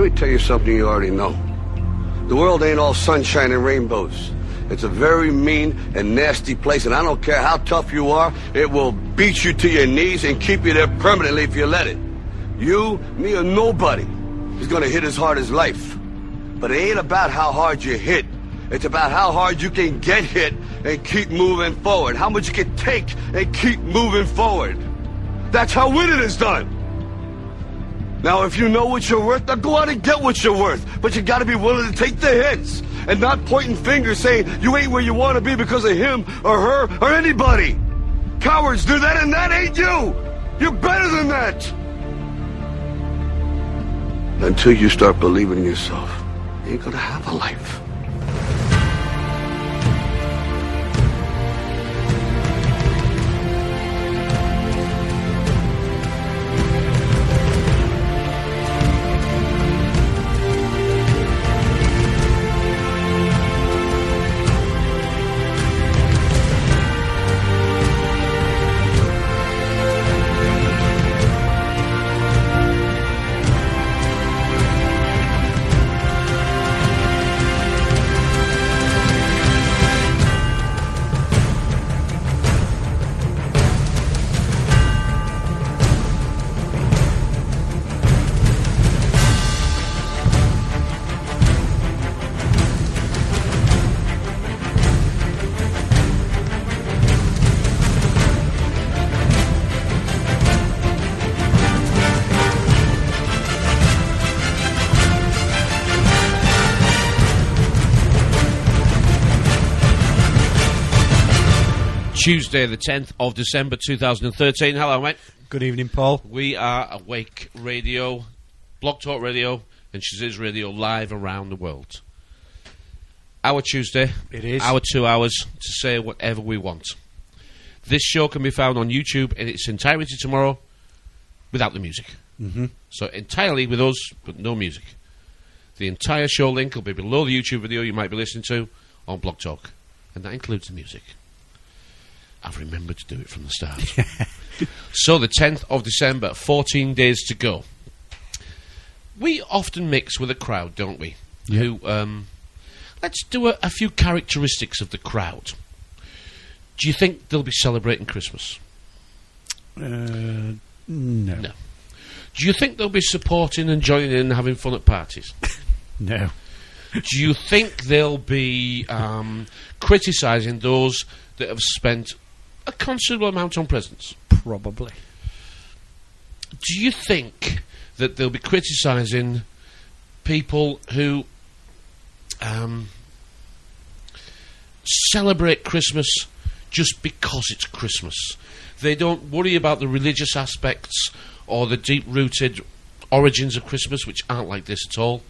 me tell you something you already know. The world ain't all sunshine and rainbows. It's a very mean and nasty place, and I don't care how tough you are, it will beat you to your knees and keep you there permanently if you let it. You, me, or nobody is gonna hit as hard as life. But it ain't about how hard you hit. It's about how hard you can get hit and keep moving forward. How much you can take and keep moving forward. That's how winning is done. Now, if you know what you're worth, now go out and get what you're worth. But you gotta be willing to take the hits and not pointing fingers saying you ain't where you want to be because of him or her or anybody. Cowards do that, and that ain't you. You're better than that. Until you start believing in yourself, you ain't gonna have a life. Tuesday, the 10th of December 2013. Hello, mate. Good evening, Paul. We are Awake Radio, Blog Talk Radio, and Shazizz Radio live around the world. Our Tuesday, it is our 2 hours to say whatever we want. This show can be found on YouTube in its entirety tomorrow without the music. Mm-hmm. So entirely with us, but no music. The entire show link will be below the YouTube video you might be listening to on Blog Talk, and that includes the music. I've remembered to do it from the start. So the 10th of December, 14 days to go. We often mix with a crowd, don't we? Yeah. Who, let's do a few characteristics of the crowd. Do you think they'll be celebrating Christmas? No. No. Do you think they'll be supporting and joining in and having fun at parties? No. Do you think they'll be criticising those that have spent a considerable amount on presents? Probably. Do you think that they'll be criticising people who celebrate Christmas just because it's Christmas? They don't worry about the religious aspects or the deep-rooted origins of Christmas, which aren't like this at all.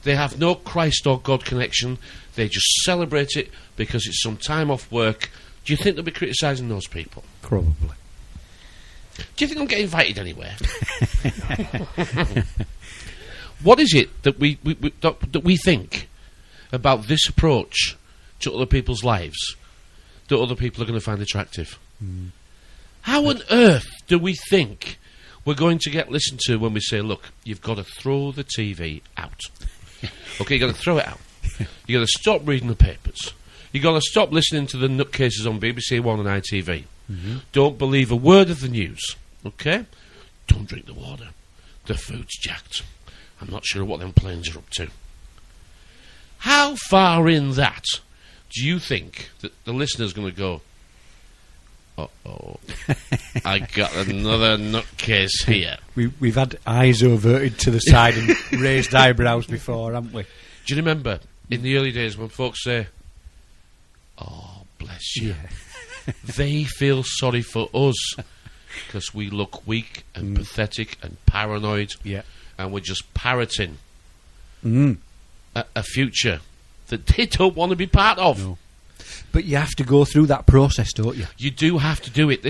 They have no Christ or God connection. They just celebrate it because it's some time off work. Do you think they'll be criticising those people? Probably. Do you think they'll get invited anywhere? What is it that we think about this approach to other people's lives that other people are going to find attractive? Mm. How on earth do we think we're going to get listened to when we say, look, you've got to throw the TV out? Okay, you've got to throw it out. You've got to stop reading the papers. You've got to stop listening to the nutcases on BBC One and ITV. Mm-hmm. Don't believe a word of the news. Okay? Don't drink the water. The food's jacked. I'm not sure what them planes are up to. How far in that do you think that the listener's going to go, uh-oh, I got another nutcase here? We've had eyes averted to the side and raised eyebrows before, haven't we? Do you remember in the early days when folks say, oh, bless you, they feel sorry for us because we look weak and pathetic and paranoid, and we're just parroting a future that they don't want to be part of. No. But you have to go through that process, don't you? You do have to do it.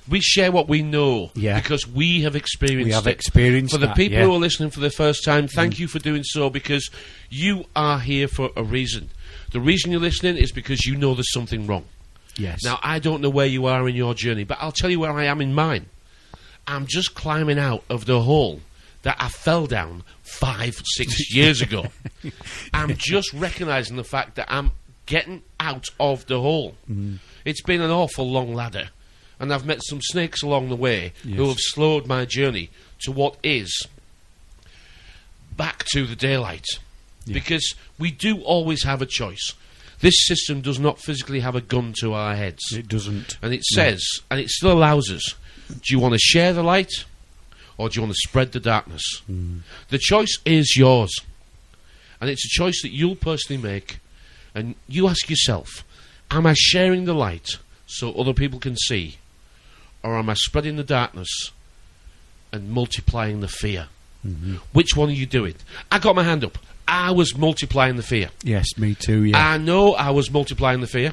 We share what we know because we have experienced it. We have experienced it. For the people who are listening for the first time, thank you for doing so, because you are here for a reason. The reason you're listening is because you know there's something wrong. Yes. Now, I don't know where you are in your journey, but I'll tell you where I am in mine. I'm just climbing out of the hole that I fell down 5-6 years ago. I'm just recognising the fact that I'm getting out of the hole. It's been an awful long ladder, and I've met some snakes along the way who have slowed my journey to what is back to the daylight. Because we do always have a choice. This system does not physically have a gun to our heads. It doesn't. And it says, and it still allows us, do you want to share the light, or do you want to spread the darkness? The choice is yours. And it's a choice that you'll personally make. And you ask yourself, am I sharing the light so other people can see? Or am I spreading the darkness and multiplying the fear? Which one are you doing? I got my hand up. I was multiplying the fear. Yes, me too, yeah. I know I was multiplying the fear.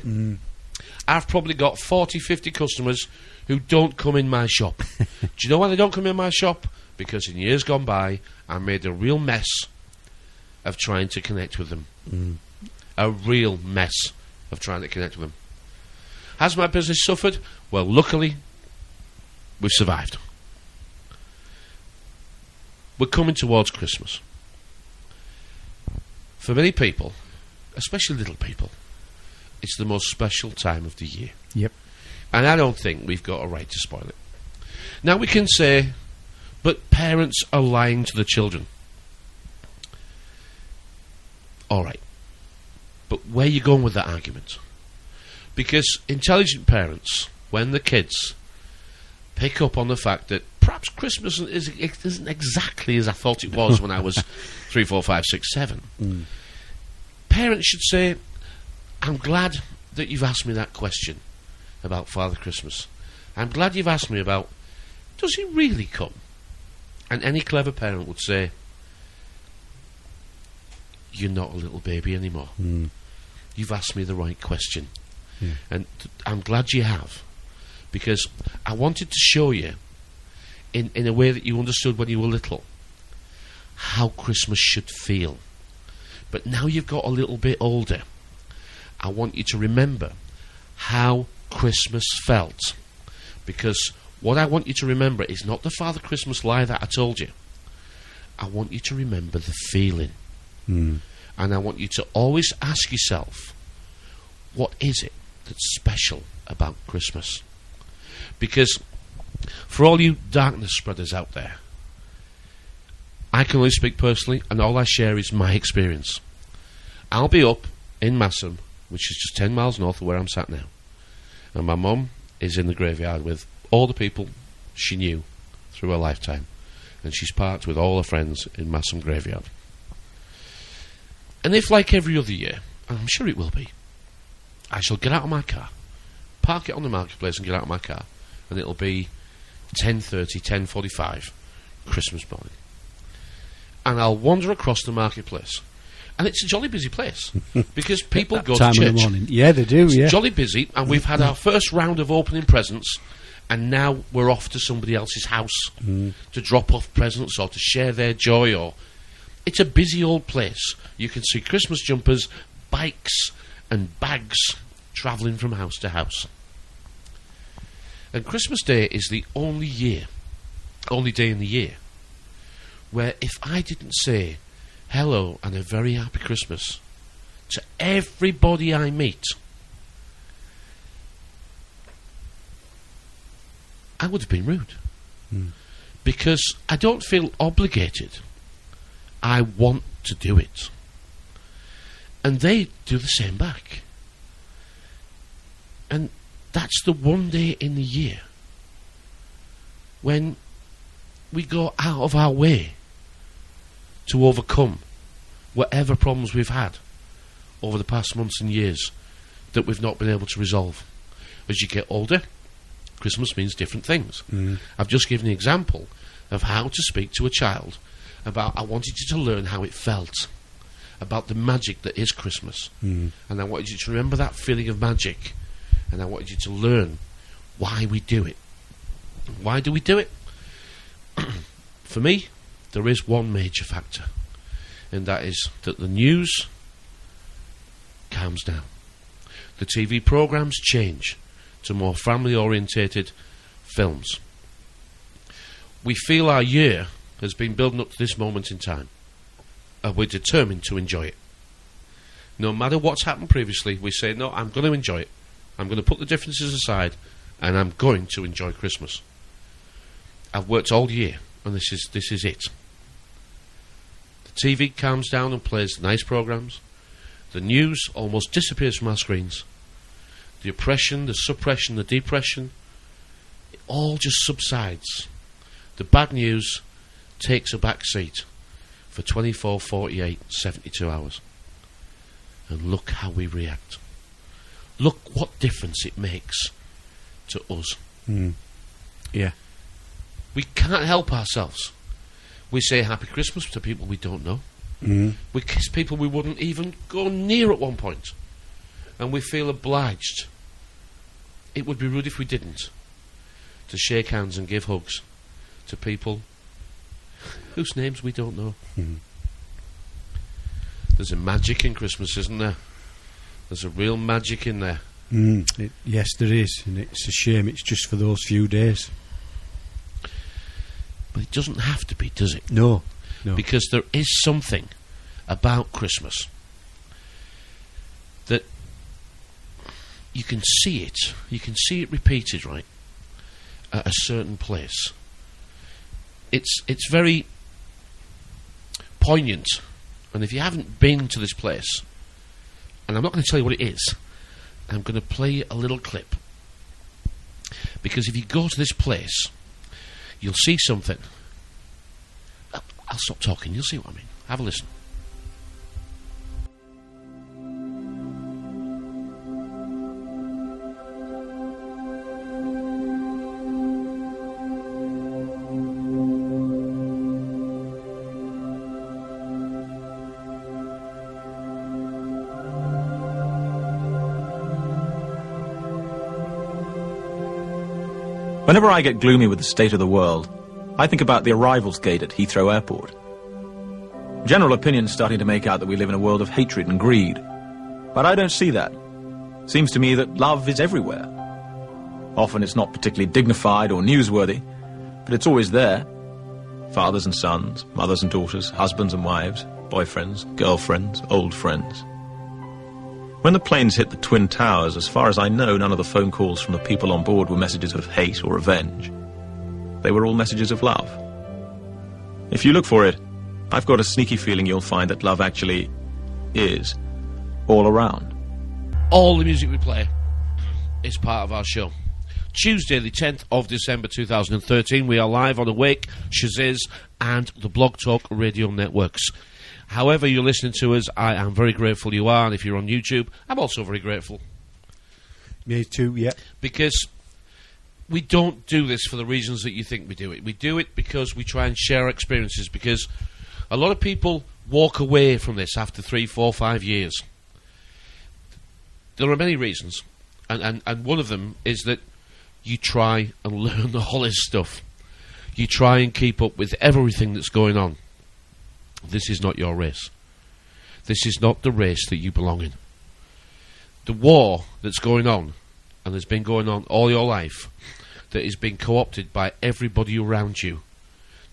I've probably got 40, 50 customers who don't come in my shop. Do you know why they don't come in my shop? Because in years gone by, I made a real mess of trying to connect with them. A real mess of trying to connect with them. Has my business suffered? Well, luckily, we've survived. We're coming towards Christmas. For many people, especially little people, it's the most special time of the year. Yep. And I don't think we've got a right to spoil it. Now we can say, but parents are lying to the children. All right. But where are you going with that argument? Because intelligent parents, when the kids pick up on the fact that perhaps Christmas isn't exactly as I thought it was when I was 3, 4, 5, 6, 7, parents should say, I'm glad that you've asked me that question about Father Christmas. I'm glad you've asked me about, does he really come? And any clever parent would say, you're not a little baby anymore. You've asked me the right question. And I'm glad you have, because I wanted to show you in a way that you understood when you were little how Christmas should feel. But now you've got a little bit older, I want you to remember how Christmas felt, because what I want you to remember is not the Father Christmas lie that I told you. I want you to remember the feeling. And I want you to always ask yourself, what is it that's special about Christmas? Because for all you darkness spreaders out there, I can only speak personally, and all I share is my experience. I'll be up in Massam, which is just 10 miles north of where I'm sat now, and my mum is in the graveyard with all the people she knew through her lifetime, and she's parked with all her friends in Massam graveyard. And if, like every other year, and I'm sure it will be, I shall get out of my car, park it on the marketplace and get out of my car, and it'll be 10:30, 10:45, Christmas morning. And I'll wander across the marketplace. And it's a jolly busy place, because people go to church. Time in the morning. Yeah, they do, It's jolly busy, and we've had our first round of opening presents, and now we're off to somebody else's house to drop off presents or to share their joy. Or it's a busy old place. You can see Christmas jumpers, bikes and bags travelling from house to house. And Christmas Day is the only day in the year where if I didn't say hello and a very happy Christmas to everybody I meet, I would have been rude. Because I don't feel obligated. I want to do it. And they do the same back. And that's the one day in the year when we go out of our way to overcome whatever problems we've had over the past months and years that we've not been able to resolve. As you get older, Christmas means different things. I've just given an example of how to speak to a child about, I wanted you to learn how it felt, about the magic that is Christmas. And I wanted you to remember that feeling of magic, and I wanted you to learn why we do it. Why do we do it? For me, there is one major factor, and that is that the news calms down. The TV programmes change to more family-orientated films. We feel our year has been building up to this moment in time, and we're determined to enjoy it. No matter what's happened previously, we say, no, I'm going to enjoy it. I'm going to put the differences aside, and I'm going to enjoy Christmas. I've worked all year, and this is it. The TV calms down and plays nice programmes. The news almost disappears from our screens. The oppression, the suppression, the depression, it all just subsides. The bad news takes a back seat for 24, 48, 72 hours. And look how we react. Look what difference it makes to us. Yeah. We can't help ourselves. We say Happy Christmas to people we don't know. We kiss people we wouldn't even go near at one point. And we feel obliged. It would be rude if we didn't. To shake hands and give hugs to people whose names we don't know. There's a magic in Christmas, isn't there? There's a real magic in there. Yes, there is, and it's a shame it's just for those few days. But it doesn't have to be, does it? No. Because there is something about Christmas that you can see it. You can see it repeated, right, at a certain place. It's very poignant. And if you haven't been to this place, and I'm not going to tell you what it is, I'm going to play a little clip. Because if you go to this place, you'll see something. I'll stop talking, you'll see what I mean. Have a listen. Whenever I get gloomy with the state of the world, I think about the arrivals gate at Heathrow Airport. General opinion's starting to make out that we live in a world of hatred and greed. But I don't see that. Seems to me that love is everywhere. Often it's not particularly dignified or newsworthy, but it's always there. Fathers and sons, mothers and daughters, husbands and wives, boyfriends, girlfriends, old friends. When the planes hit the Twin Towers, as far as I know, none of the phone calls from the people on board were messages of hate or revenge. They were all messages of love. If you look for it, I've got a sneaky feeling you'll find that love actually is all around. All the music we play is part of our show. Tuesday, the 10th of December 2013, we are live on Awake, Shaziz, and the Blog Talk Radio Networks. However you're listening to us, I am very grateful you are, and if you're on YouTube, I'm also very grateful. Me too, yeah. Because we don't do this for the reasons that you think we do it. We do it because we try and share our experiences, because a lot of people walk away from this after 3, 4, 5 years. There are many reasons, and one of them is that you try and learn all this stuff. You try and keep up with everything that's going on. This is not your race. This is not the race that you belong in. The war that's going on, and has been going on all your life, that is being co-opted by everybody around you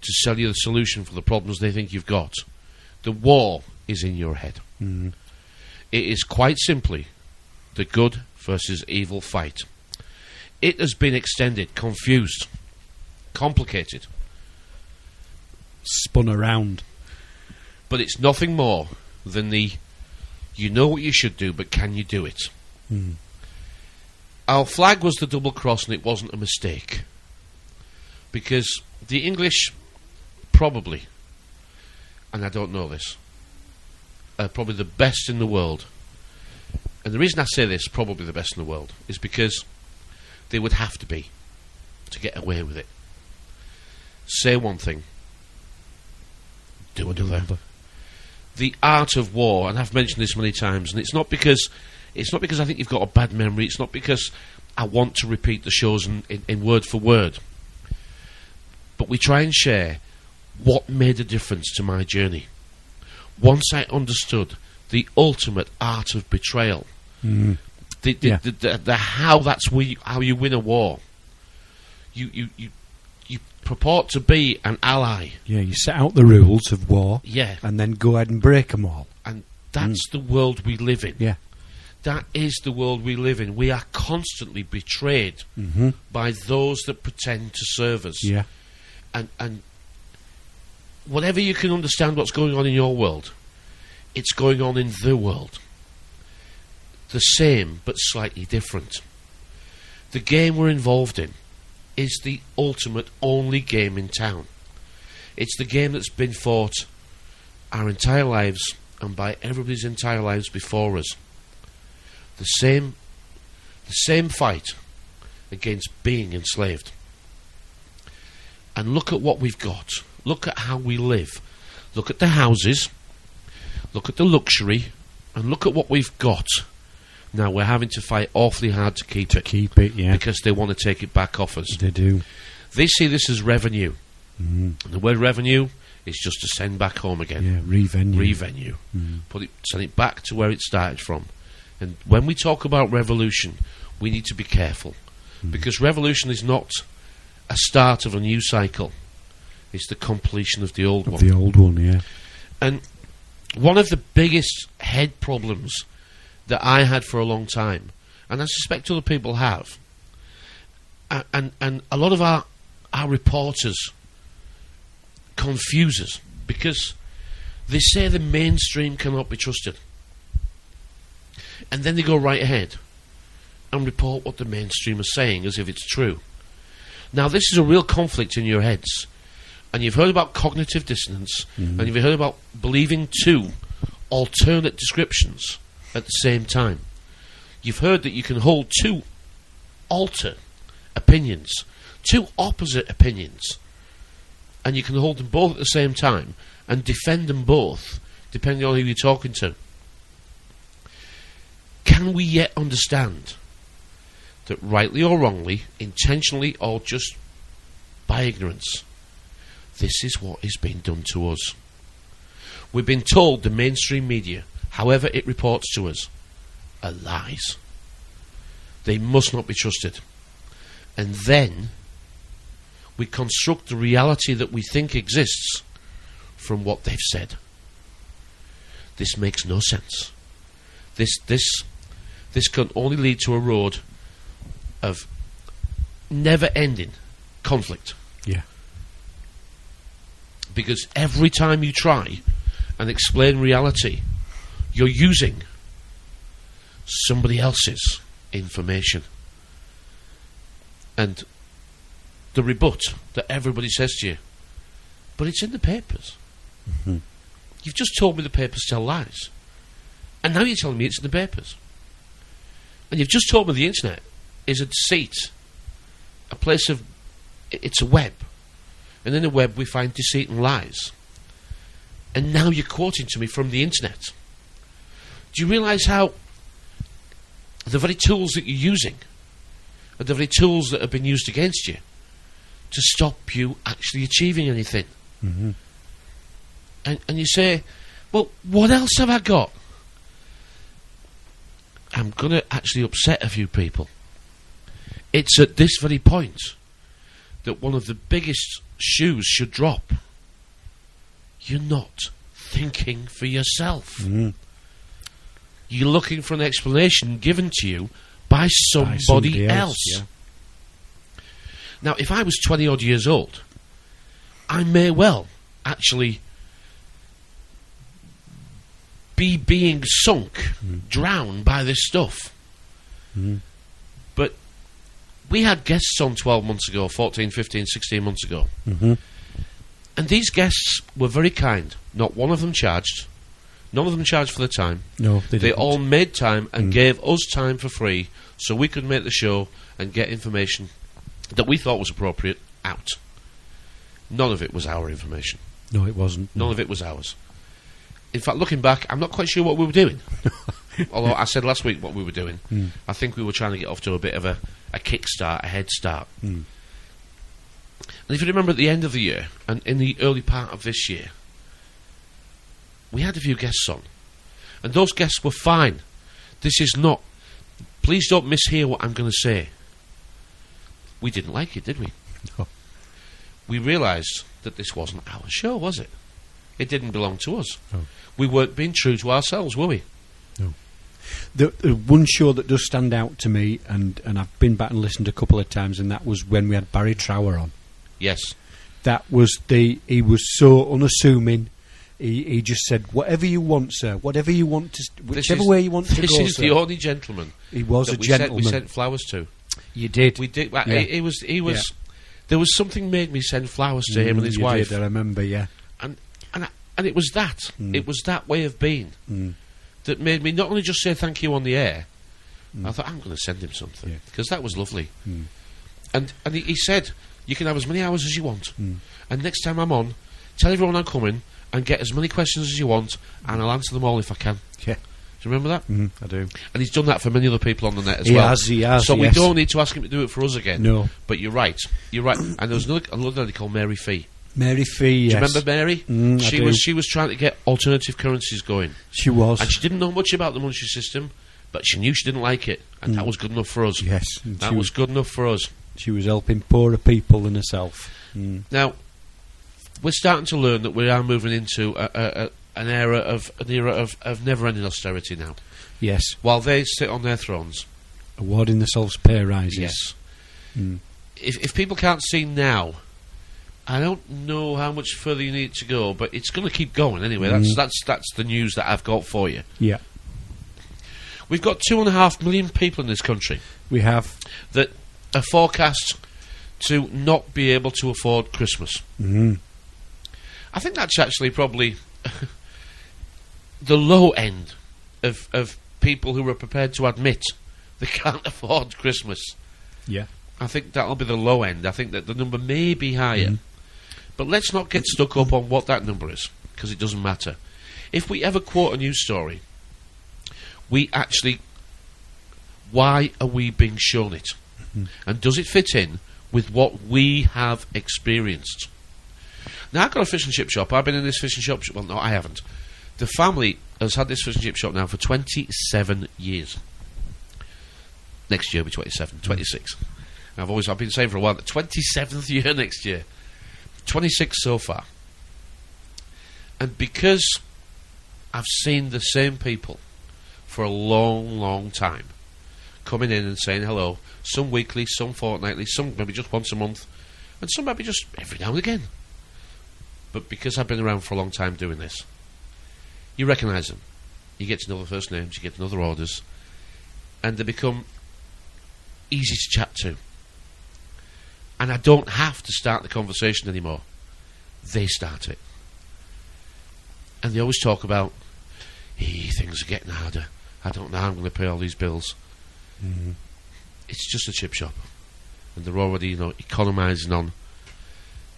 to sell you the solution for the problems they think you've got. The war is in your head. It is quite simply the good versus evil fight. It has been extended, confused, complicated, spun around. But it's nothing more than you know what you should do, but can you do it? Our flag was the double cross, and it wasn't a mistake. Because the English probably, and I don't know this, are probably the best in the world. And the reason I say this, probably the best in the world, is because they would have to be to get away with it. Say one thing, do another. The art of war, and I've mentioned this many times, and it's not because I think you've got a bad memory, it's not because I want to repeat the shows in word for word, but we try and share what made a difference to my journey. Once I understood the ultimate art of betrayal, how you win a war, you you purport to be an ally. Yeah, you set out the rules of war. Yeah. And then go ahead and break them all. And that's the world we live in. Yeah. That is the world we live in. We are constantly betrayed by those that pretend to serve us. Yeah. And whatever you can understand what's going on in your world, it's going on in the world. The same, but slightly different. The game we're involved in is the ultimate only game in town. It's the game that's been fought our entire lives and by everybody's entire lives before us. The same fight against being enslaved. And look at what we've got. Look at how we live. Look at the houses. Look at the luxury. And look at what we've got. Now we're having to fight awfully hard to keep it. Keep it, yeah. Because they want to take it back off us. They do. They see this as revenue. And the word revenue is just to send back home again. Yeah, revenue. Revenue. Send it back to where it started from. And when we talk about revolution, we need to be careful. Because revolution is not a start of a new cycle. It's the completion of the old one. The old one, yeah. And one of the biggest head problems that I had for a long time, and I suspect other people have, and a lot of our reporters confuse us because they say the mainstream cannot be trusted. And then they go right ahead and report what the mainstream is saying as if it's true. Now, this is a real conflict in your heads. And you've heard about cognitive dissonance, and you've heard about believing two alternate descriptions at the same time. You've heard that you can hold two opinions, two opposite opinions, and you can hold them both at the same time and defend them both, depending on who you're talking to. Can we yet understand that rightly or wrongly, intentionally or just by ignorance, this is what is being done to us? We've been told the mainstream media, however it reports to us, are lies. They must not be trusted. And then we construct the reality that we think exists from what they've said. This makes no sense. This can only lead to a road of never-ending conflict. Yeah. Because every time you try and explain reality, you're using somebody else's information. And the rebut that everybody says to you, but it's in the papers. You've just told me the papers tell lies. And now you're telling me it's in the papers. And you've just told me the internet is a deceit. A place of... It's a web. And in the web we find deceit and lies. And now you're quoting to me from the internet. Do you realise how the very tools that you're using are the very tools that have been used against you to stop you actually achieving anything? And you say, well, what else have I got? I'm going to actually upset a few people. It's at this very point that one of the biggest shoes should drop. You're not thinking for yourself. You're looking for an explanation given to you by somebody else. Yeah. Now, if I was 20 odd years old, I may well actually be being sunk, drowned by this stuff. But we had guests on 12 months ago, 14, 15, 16 months ago. And these guests were very kind. Not one of them charged. None of them charged for the time. No, they didn't. all made time and gave us time for free so we could make the show and get information that we thought was appropriate out. None of it was our information. No, it wasn't. None of it was ours. In fact, looking back, I'm not quite sure what we were doing. Although I said last week what we were doing. I think we were trying to get off to a bit of a kickstart, a head start. And if you remember at the end of the year, and in the early part of this year, we had a few guests on. And those guests were fine. This is not... Please don't mishear what I'm going to say. We didn't like it, did we? No. we realised that this wasn't our show, was it? It didn't belong to us. No. We weren't being true to ourselves, were we? No. The one show that does stand out to me, and I've been back and listened a couple of times, and that was when we had Barry Trower on. Yes. That was he was so unassuming. He just said, "Whatever you want, sir. Whatever you want to, whichever way you want to go." This is sir. the only gentleman. He was a gentleman. We sent flowers to. You did. We did. Yeah. He was. Yeah. There was something made me send flowers to him and his wife. Did, I remember. Yeah. And it was that. It was that way of being that made me not only just say thank you on the air. I thought, I'm going to send him something because that was lovely. And he said, you can have as many hours as you want, and next time I'm on, tell everyone I'm coming and get as many questions as you want, and I'll answer them all if I can. Yeah. Do you remember that? I do. And he's done that for many other people on the net as well. He has. So we don't need to ask him to do it for us again. No. But you're right. And there was another lady called Mary Fee. Mary Fee, yes. Do you remember Mary? She was trying to get alternative currencies going. She was. And she didn't know much about the monetary system, but she knew she didn't like it, and that was good enough for us. Yes. That was good enough for us. She was helping poorer people than herself. Now, we're starting to learn that we are moving into an era of never-ending austerity now. Yes. While they sit on their thrones. Awarding themselves pay rises. Yes. If people can't see now, I don't know how much further you need to go, but it's going to keep going anyway. That's the news that I've got for you. Yeah. We've got 2.5 million people in this country. We have. That are forecast to not be able to afford Christmas. I think that's actually probably the low end of people who are prepared to admit they can't afford Christmas. Yeah. I think that'll be the low end. I think that the number may be higher. But let's not get stuck up on what that number is, because it doesn't matter. If we ever quote a news story, we actually... why are we being shown it? And does it fit in with what we have experienced? Now, I've got a fish and chip shop. I've been in this fish and chip shop... well, no, I haven't. The family has had this fish and chip shop now for 27 years. Next year will be 27, 26. I've been saying for a while, the 27th year next year. 26 so far. And because I've seen the same people for a long, long time coming in and saying hello, some weekly, some fortnightly, some maybe just once a month, and some maybe just every now and again. But because I've been around for a long time doing this, you recognise them. You get to know their first names, you get to know their orders, and they become easy to chat to. And I don't have to start the conversation anymore. They start it. And they always talk about, things are getting harder. I don't know how I'm going to pay all these bills. It's just a chip shop. And they're already, economising on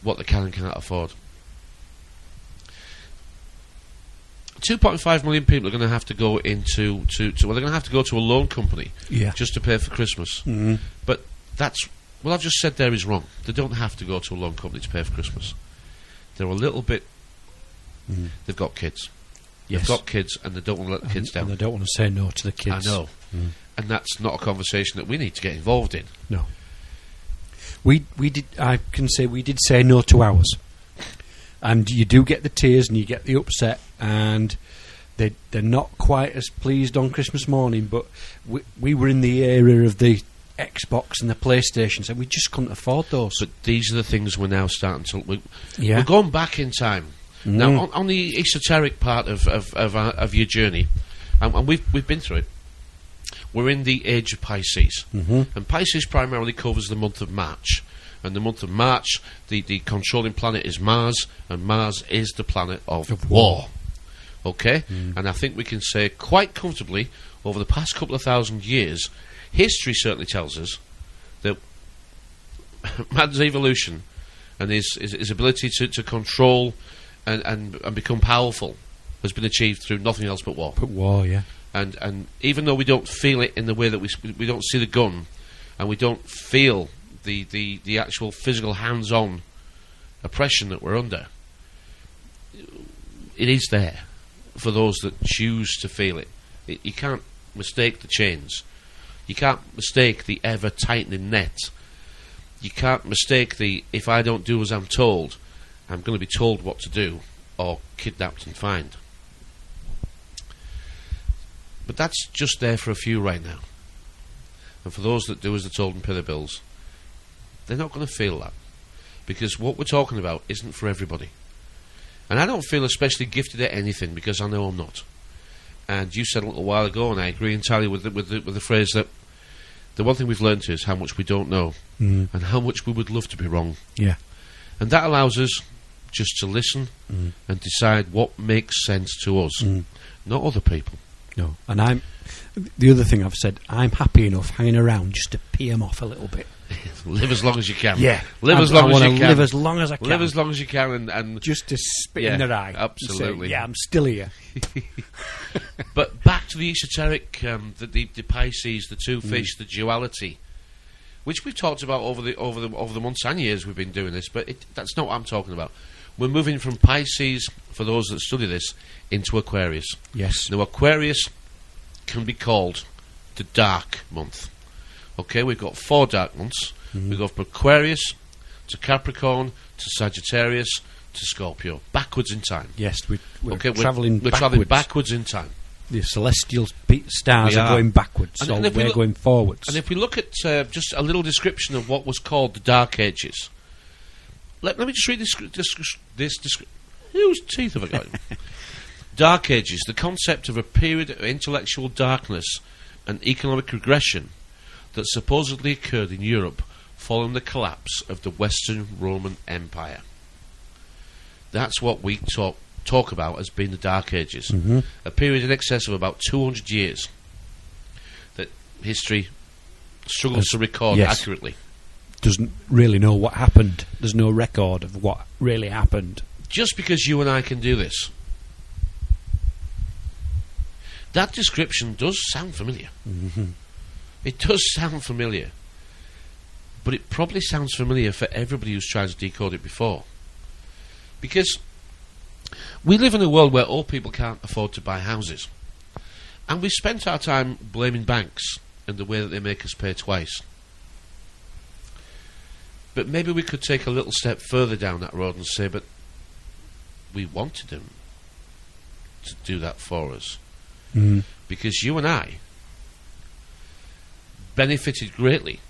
what they can and cannot afford. 2.5 million people are going to have to go into... they're going to have to go to a loan company just to pay for Christmas. But that's... what I've just said there is wrong. They don't have to go to a loan company to pay for Christmas. They're a little bit... They've got kids. Yes. They've got kids, and they don't want to let the kids down. And they don't want to say no to the kids. I know. And that's not a conversation that we need to get involved in. No. We did... I can say we did say no to ours. And you do get the tears and you get the upset, and they're not quite as pleased on Christmas morning, but we were in the era of the Xbox and the PlayStation, and we just couldn't afford those. But these are the things we're now starting to... We're going back in time. Now, on the esoteric part of your journey, and we've been through it, we're in the age of Pisces. And Pisces primarily covers the month of March. And the month of March, the controlling planet is Mars, and Mars is the planet of war. Okay? And I think we can say quite comfortably, over the past couple of thousand years, history certainly tells us that man's evolution and his ability to control and become powerful has been achieved through nothing else but war. But war, yeah. And even though we don't feel it in the way that we don't see the gun, and we don't feel the actual physical hands-on oppression that we're under, it is there for those that choose to feel it. You can't mistake the chains. You can't mistake the ever-tightening net you can't mistake the, if I don't do as I'm told, I'm going to be told what to do, or kidnapped and fined. But that's just there for a few right now. And for those that do as they're told and pay their bills, they're not going to feel that. Because what we're talking about isn't for everybody. And I don't feel especially gifted at anything, because I know I'm not. And you said a little while ago, and I agree entirely with the phrase that the one thing we've learned is how much we don't know, and how much we would love to be wrong. Yeah. And that allows us just to listen and decide what makes sense to us, not other people. No. And the other thing I've said, I'm happy enough hanging around just to pee them off a little bit. Live as long as you can. Yeah. Live as long as you can. Live as long as I can. Live as long as you can, and just to spit in their eye. Absolutely. Say, yeah, I'm still here. But back to the esoteric, the Pisces, the two fish, the duality, which we've talked about over the months and years we've been doing this. But that's not what I'm talking about. We're moving from Pisces, for those that study this, into Aquarius. Yes. Now, Aquarius can be called the dark month. Okay, we've got 4 dark months. We go from Aquarius to Capricorn to Sagittarius to Scorpio, backwards in time. Yes, we're travelling backwards in time. The celestial stars are going backwards, so we're going forwards. And if we look at just a little description of what was called the Dark Ages, let me just read this. Whose teeth have I got? Dark Ages, the concept of a period of intellectual darkness and economic regression that supposedly occurred in Europe following the collapse of the Western Roman Empire. That's what we talk about as being the Dark Ages. A period in excess of about 200 years that history struggles to record accurately. Doesn't really know what happened. There's no record of what really happened. Just because you and I can do this. That description does sound familiar. It does sound familiar. But it probably sounds familiar for everybody who's tried to decode it before. Because we live in a world where all people can't afford to buy houses. And we spent our time blaming banks and the way that they make us pay twice. But maybe we could take a little step further down that road and say, but we wanted them to do that for us. Because you and I benefited greatly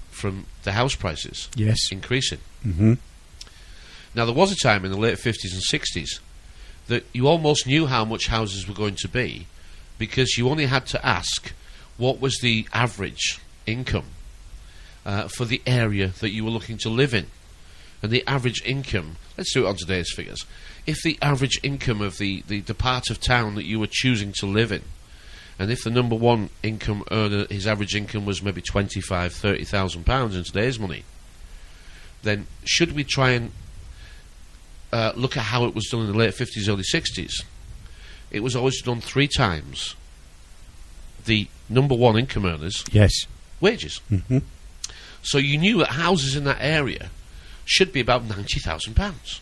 from the house prices increasing. Now, there was a time in the late 50s and 60s that you almost knew how much houses were going to be, because you only had to ask what was the average income for the area that you were looking to live in. And the average income, let's do it on today's figures, if the average income of the part of town that you were choosing to live in, and if the number one income earner, his average income was maybe £25,000, £30,000 in today's money, then should we try and look at how it was done in the late 50s, early 60s, it was always done 3 times the number one income earners' wages. So you knew that houses in that area should be about £90,000.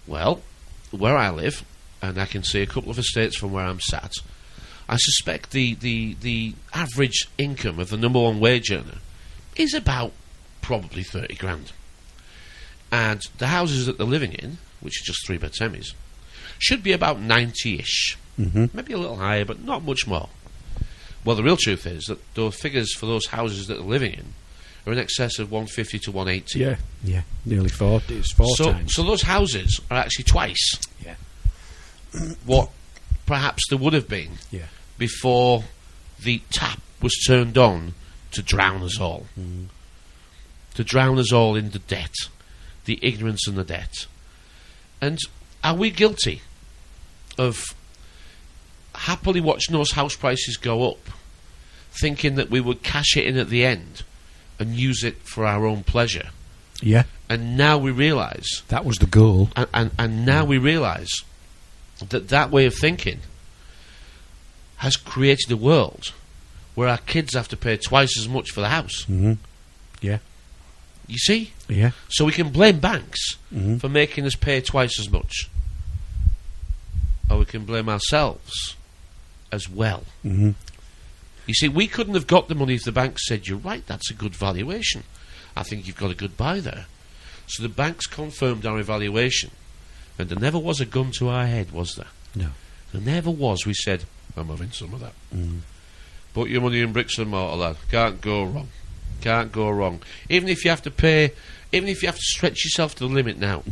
Well, where I live, and I can see a couple of estates from where I'm sat, I suspect the average income of the number one wage earner is about probably 30 grand. And the houses that they're living in, which are just 3-bed semis, should be about 90-ish. Maybe a little higher, but not much more. Well, the real truth is that those figures for those houses that they're living in are in excess of 150 to 180. Yeah, nearly 40. It's 4 times. So those houses are actually twice what perhaps there would have been before the tap was turned on to drown us all. To drown us all in the debt, the ignorance and the debt. And are we guilty of happily watching those house prices go up, thinking that we would cash it in at the end and use it for our own pleasure? And now we realise that was the goal. And now we realise that way of thinking has created a world where our kids have to pay twice as much for the house. You see? So we can blame banks for making us pay twice as much, or we can blame ourselves as well. You see, we couldn't have got the money if the bank said, you're right, that's a good valuation. I think you've got a good buy there. So the banks confirmed our evaluation. And there never was a gun to our head, was there? No. There never was. We said, I'm having some of that. Put your money in bricks and mortar, lad. Can't go wrong. Can't go wrong. Even if you have to pay, even if you have to stretch yourself to the limit now,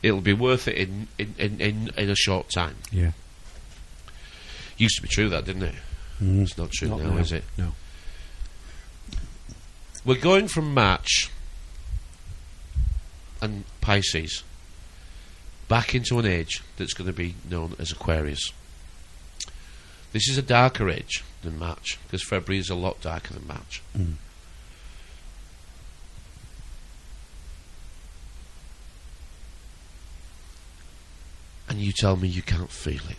it'll be worth it in a short time. Yeah. Used to be true, that, didn't it? It's not true now, is it? No. We're going from March and Pisces back into an age that's going to be known as Aquarius. This is a darker age than March, because February is a lot darker than March. And you tell me you can't feel it.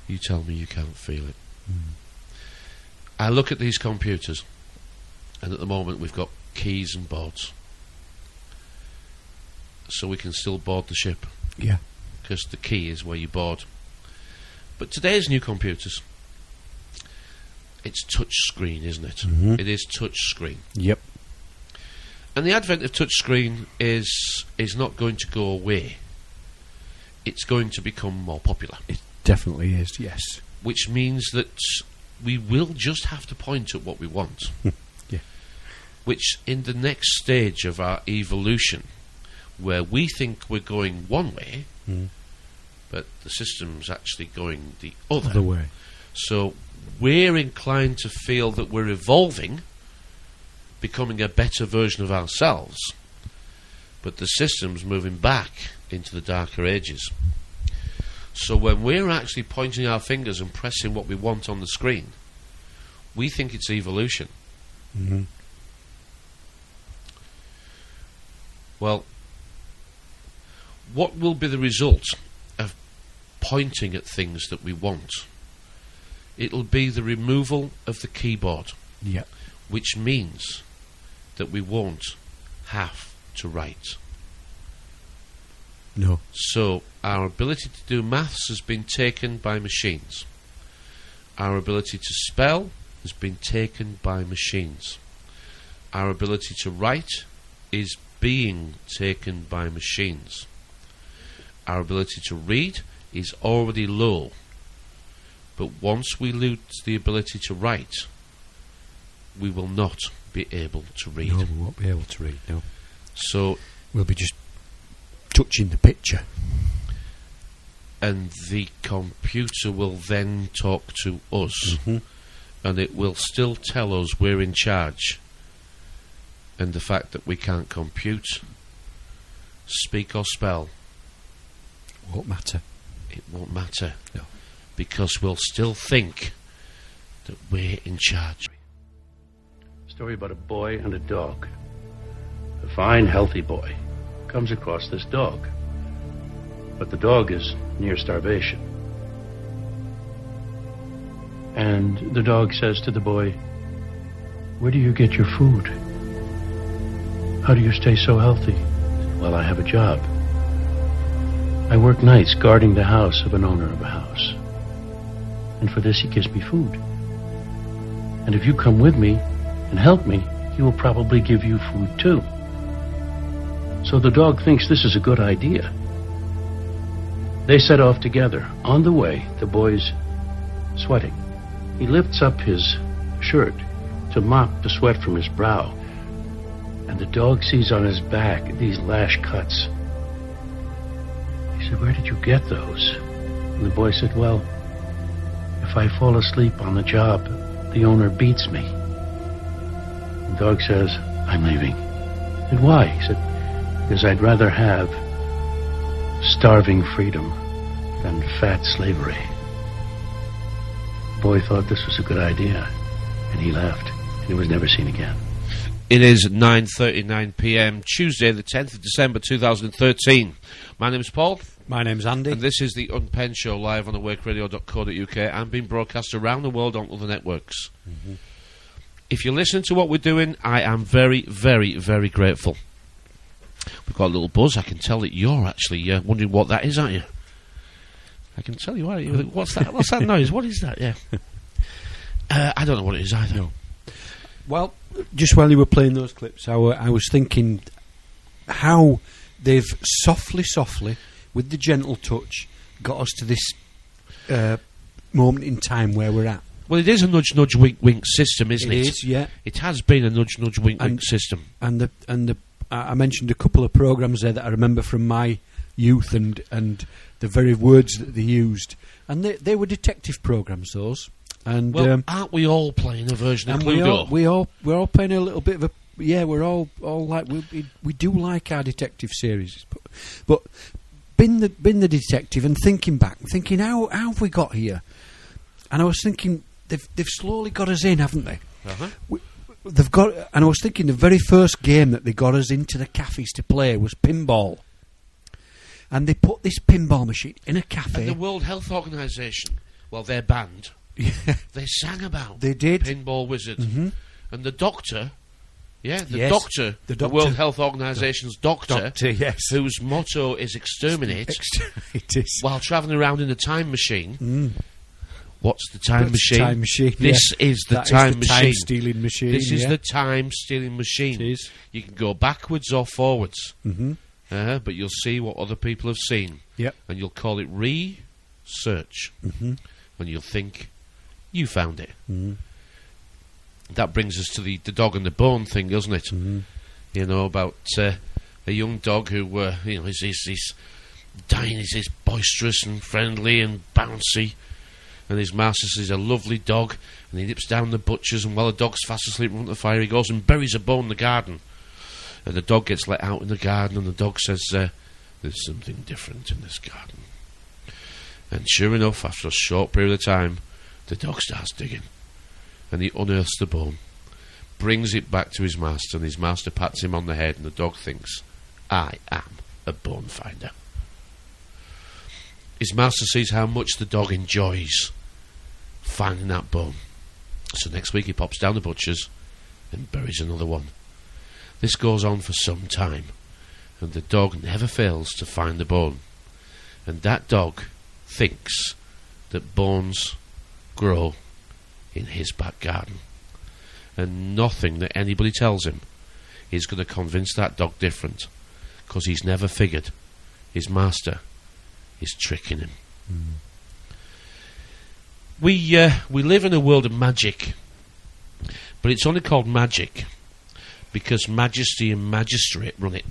You tell me you can't feel it. I look at these computers, and at the moment we've got keys and boards, so we can still board the ship. Yeah. Because the key is where you board. But today's new computers, it's touch screen, isn't it? It is touch screen. Yep. And the advent of touch screen is not going to go away. It's going to become more popular. It definitely is, yes. Which means that we will just have to point at what we want. Yeah. Which, in the next stage of our evolution, where we think we're going one way, but the system's actually going the other way. So we're inclined to feel that we're evolving, becoming a better version of ourselves, but the system's moving back into the darker ages. So when we're actually pointing our fingers and pressing what we want on the screen, we think it's evolution. Well, what will be the result of pointing at things that we want? It'll be the removal of the keyboard. Yeah. Which means that we won't have to write. No. So our ability to do maths has been taken by machines. Our ability to spell has been taken by machines. Our ability to write is being taken by machines. Our ability to read is already low. But once we lose the ability to write, we will not be able to read. No, we won't be able to read, no. So we'll be just touching the picture. And the computer will then talk to us. And it will still tell us we're in charge. And the fact that we can't compute, speak or spell, won't matter. It won't matter. No. Because we'll still think that we're in charge. Story about a boy and a dog. A fine, healthy boy comes across this dog. But the dog is near starvation. And the dog says to the boy, "Where do you get your food? How do you stay so healthy?" "Well, I have a job. I work nights guarding the house of an owner of a house. And for this he gives me food. And if you come with me and help me, he will probably give you food too." So the dog thinks this is a good idea. They set off together. On the way, the boy's sweating. He lifts up his shirt to mop the sweat from his brow. And the dog sees on his back these lash cuts. He said, "Where did you get those?" And the boy said, "Well, if I fall asleep on the job, the owner beats me." The dog says, "I'm leaving." He said, "Why?" He said, "Because I'd rather have starving freedom than fat slavery." The boy thought this was a good idea, and he left, and he was never seen again. It is 9:39 p.m, Tuesday, the 10th of December 2013. My name's Paul. My name's Andy. And this is the Unpenned Show, live on awakeradio.co.uk and being broadcast around the world on other networks. If you listen to what we're doing, I am very, very, very grateful. We've got a little buzz. I can tell that you're actually wondering what that is, aren't you? I can tell you why. What's that? What's that noise? What is that? Yeah. I don't know what it is either. No. Well, just while you were playing those clips, I was thinking how they've softly, with the gentle touch, got us to this moment in time where we're at. Well, it is a nudge, nudge, wink, wink system, isn't it? It is, yeah. It has been a nudge, nudge, wink, wink system. And I mentioned a couple of programs there that I remember from my youth, and the very words that they used, and they were detective programs, those. And well, aren't we all playing a version of Cluedo? We're all playing a little bit of a. Yeah, we're all like we do like our detective series, but been the detective and thinking how have we got here? And I was thinking they've slowly got us in, haven't they? Uh-huh. They've got, and I was thinking the very first game that they got us into the cafes to play was pinball, and they put this pinball machine in a cafe. And the World Health Organization, well, their band, they sang about. They did. Pinball Wizard, mm-hmm. and the doctor. Yeah, the doctor, the World Health Organization's doctor, yes, whose motto is exterminate, it is. While travelling around in a time machine. Mm. What's the time machine? Time machine. This is the time machine. Time-stealing machine. This is the time-stealing machine. It is. You can go backwards or forwards, mm-hmm. But you'll see what other people have seen. Yep. And you'll call it research, mm-hmm. and you'll think you found it. Mm-hmm. That brings us to the dog and the bone thing, doesn't it? Mm-hmm. You know, about a young dog who, is dying, he's boisterous and friendly and bouncy, and his master says he's a lovely dog, and he nips down the butcher's, and while the dog's fast asleep in front of the fire, he goes and buries a bone in the garden. And the dog gets let out in the garden, and the dog says, there's something different in this garden. And sure enough, after a short period of time, the dog starts digging. And he unearths the bone, brings it back to his master, and his master pats him on the head, and the dog thinks, I am a bone finder. His master sees how much the dog enjoys finding that bone. So next week he pops down the butcher's and buries another one. This goes on for some time, and the dog never fails to find the bone. And that dog thinks that bones grow in his back garden. And nothing that anybody tells him is going to convince that dog different, because he's never figured his master is tricking him. We live in a world of magic, but it's only called magic because Majesty and Magistrate run it.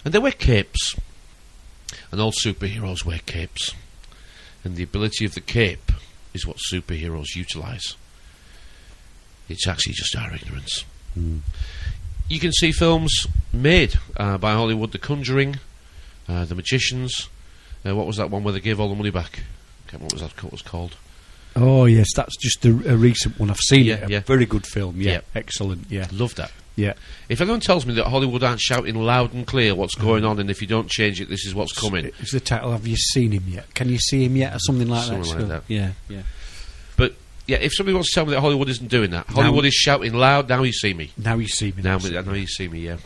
And they wear capes, and all superheroes wear capes, and the ability of the cape is what superheroes utilise. It's actually just our ignorance. You can see films made by Hollywood, The Conjuring, The Magicians. What was that one where they gave all the money back? I can't remember what it was called. Oh yes, that's just a recent one. I've seen it. Yeah. Very good film. Yeah, excellent. Yeah, love that. Yeah. If anyone tells me that Hollywood aren't shouting loud and clear what's going on, and if you don't change it, this is what's coming. It's the title. Have you seen him yet? Can you see him yet, or something like that? Something like that. Yeah. But yeah, if somebody wants to tell me that Hollywood isn't doing that, Hollywood is shouting loud. Now you see me. Now you see me. Now you see me. Yeah.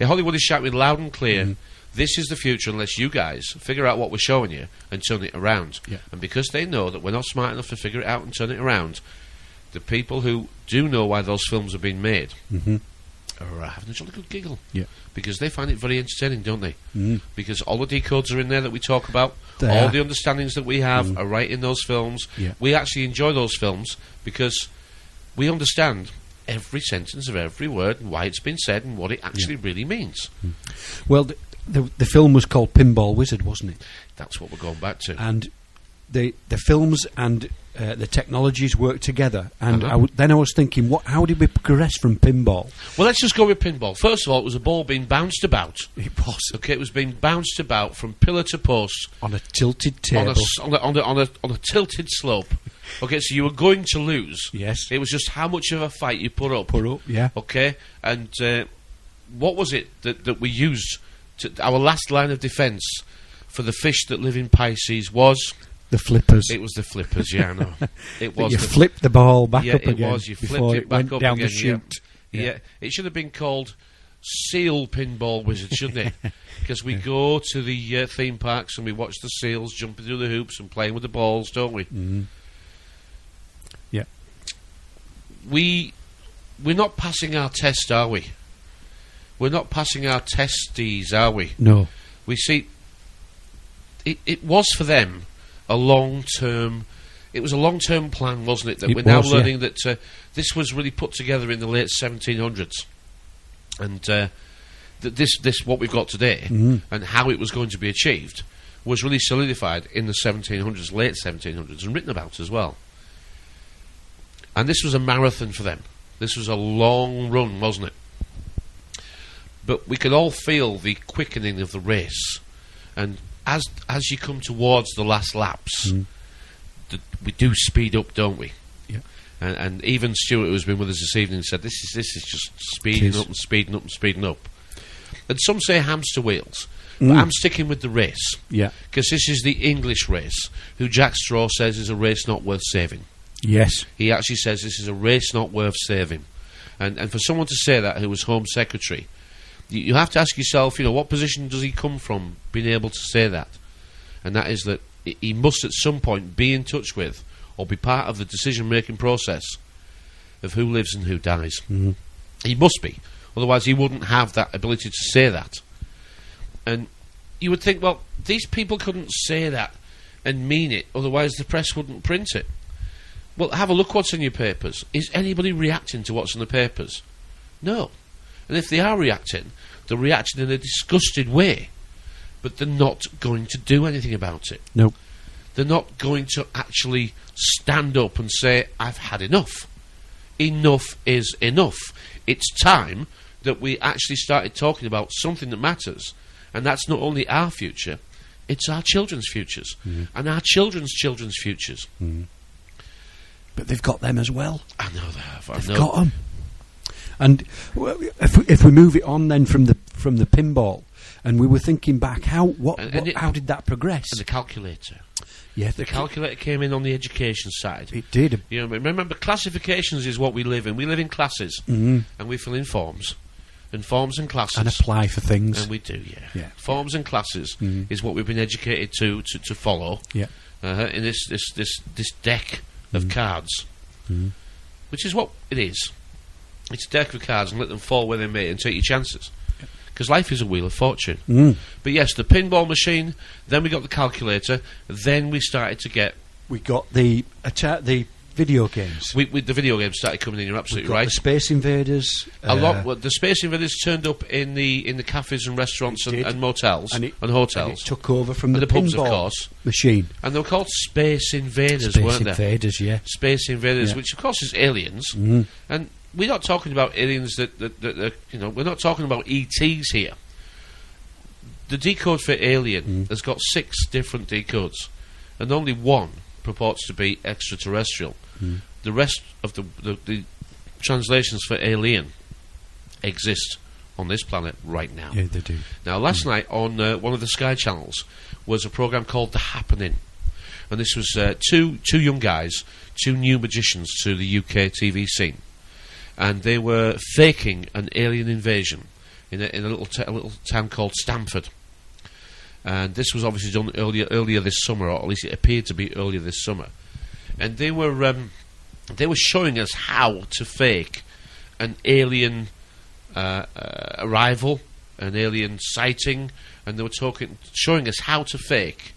Hollywood is shouting loud and clear. This is the future unless you guys figure out what we're showing you and turn it around. Yeah. And because they know that we're not smart enough to figure it out and turn it around, the people who do know why those films are being made are having a jolly good giggle. Yeah. Because they find it very entertaining, don't they? Mm. Because all the decodes are in there that we talk about. They all are. the understandings that we have are right in those films. Yeah. We actually enjoy those films because we understand every sentence of every word and why it's been said and what it actually really means. Well, the film was called Pinball Wizard, wasn't it? That's what we're going back to. And the films and the technologies work together. And then I was thinking, how did we progress from pinball? Well, let's just go with pinball. First of all, it was a ball being bounced about. It was. Okay, it was being bounced about from pillar to post on a tilted table. On a tilted slope. Okay, so you were going to lose. Yes. It was just how much of a fight you put up. Yeah. Okay, and what was it that we used? Our last line of defence for the fish that live in Pisces was... The flippers. It was the flippers, yeah, I know. It was. You flipped the ball back up again. Yeah, it was. You flipped it back up down again. The chute. Yeah. It should have been called seal pinball wizard, shouldn't it? Because we go to the theme parks and we watch the seals jumping through the hoops and playing with the balls, don't we? Mm-hmm. Yeah. We're not passing our test, are we? We're not passing our testes, are we? No. We see, it was for them a long-term... It was a long-term plan, wasn't it? That It we're now was, learning that this was really put together in the late 1700s. And that this what we've got today, and how it was going to be achieved, was really solidified in the 1700s, late 1700s, and written about as well. And this was a marathon for them. This was a long run, wasn't it? But we could all feel the quickening of the race. And as you come towards the last laps, we do speed up, don't we? Yeah. And even Stuart, who's been with us this evening, said this is just speeding up and speeding up and speeding up. And some say hamster wheels, but I'm sticking with the race. Yeah. Because this is the English race, who Jack Straw says is a race not worth saving. Yes. He actually says this is a race not worth saving. And for someone to say that, who was Home Secretary, you have to ask yourself, what position does he come from being able to say that? And that is that he must at some point be in touch with or be part of the decision-making process of who lives and who dies. Mm-hmm. He must be. Otherwise he wouldn't have that ability to say that. And you would think, well, these people couldn't say that and mean it, otherwise the press wouldn't print it. Well, have a look what's in your papers. Is anybody reacting to what's in the papers? No. And if they are reacting, they're reacting in a disgusted way. But they're not going to do anything about it. No. They're not going to actually stand up and say, I've had enough. Enough is enough. It's time that we actually started talking about something that matters. And that's not only our future, it's our children's futures. And our children's children's futures. But they've got them as well. I know they have. They've got them. And if we move it on then from the pinball, and we were thinking back, how did that progress? And the calculator. Yeah, the calculator came in on the education side. It did. Remember, classifications is what we live in. We live in classes, and we fill in forms, and forms and classes, and apply for things. And we do, yeah. Forms and classes is what we've been educated to follow. Yeah. In this deck of cards, which is what it is. It's a deck of cards, and let them fall where they may, and take your chances. Because life is a wheel of fortune. But yes, the pinball machine, then we got the calculator, then we started to get... We got the video games. The video games started coming in, you're absolutely right. The Space Invaders. The Space Invaders turned up in the cafes and restaurants and motels and hotels. And it took over from the pubs, pinball of course. Machine. And they were called Space Invaders, weren't they? Space Invaders, yeah. Space Invaders, which of course is aliens. And we're not talking about aliens that we're not talking about ETs here. The decode for alien has got 6 different decodes, and only one purports to be extraterrestrial. The rest of the translations for alien exist on this planet right now. Yeah, they do. Now, last night on one of the Sky channels was a program called The Happening, and this was two young guys, 2 new magicians to the UK TV scene. And they were faking an alien invasion in a little town called Stamford. And this was obviously done earlier this summer, or at least it appeared to be earlier this summer. And they were showing us how to fake an alien arrival, an alien sighting, and they were showing us how to fake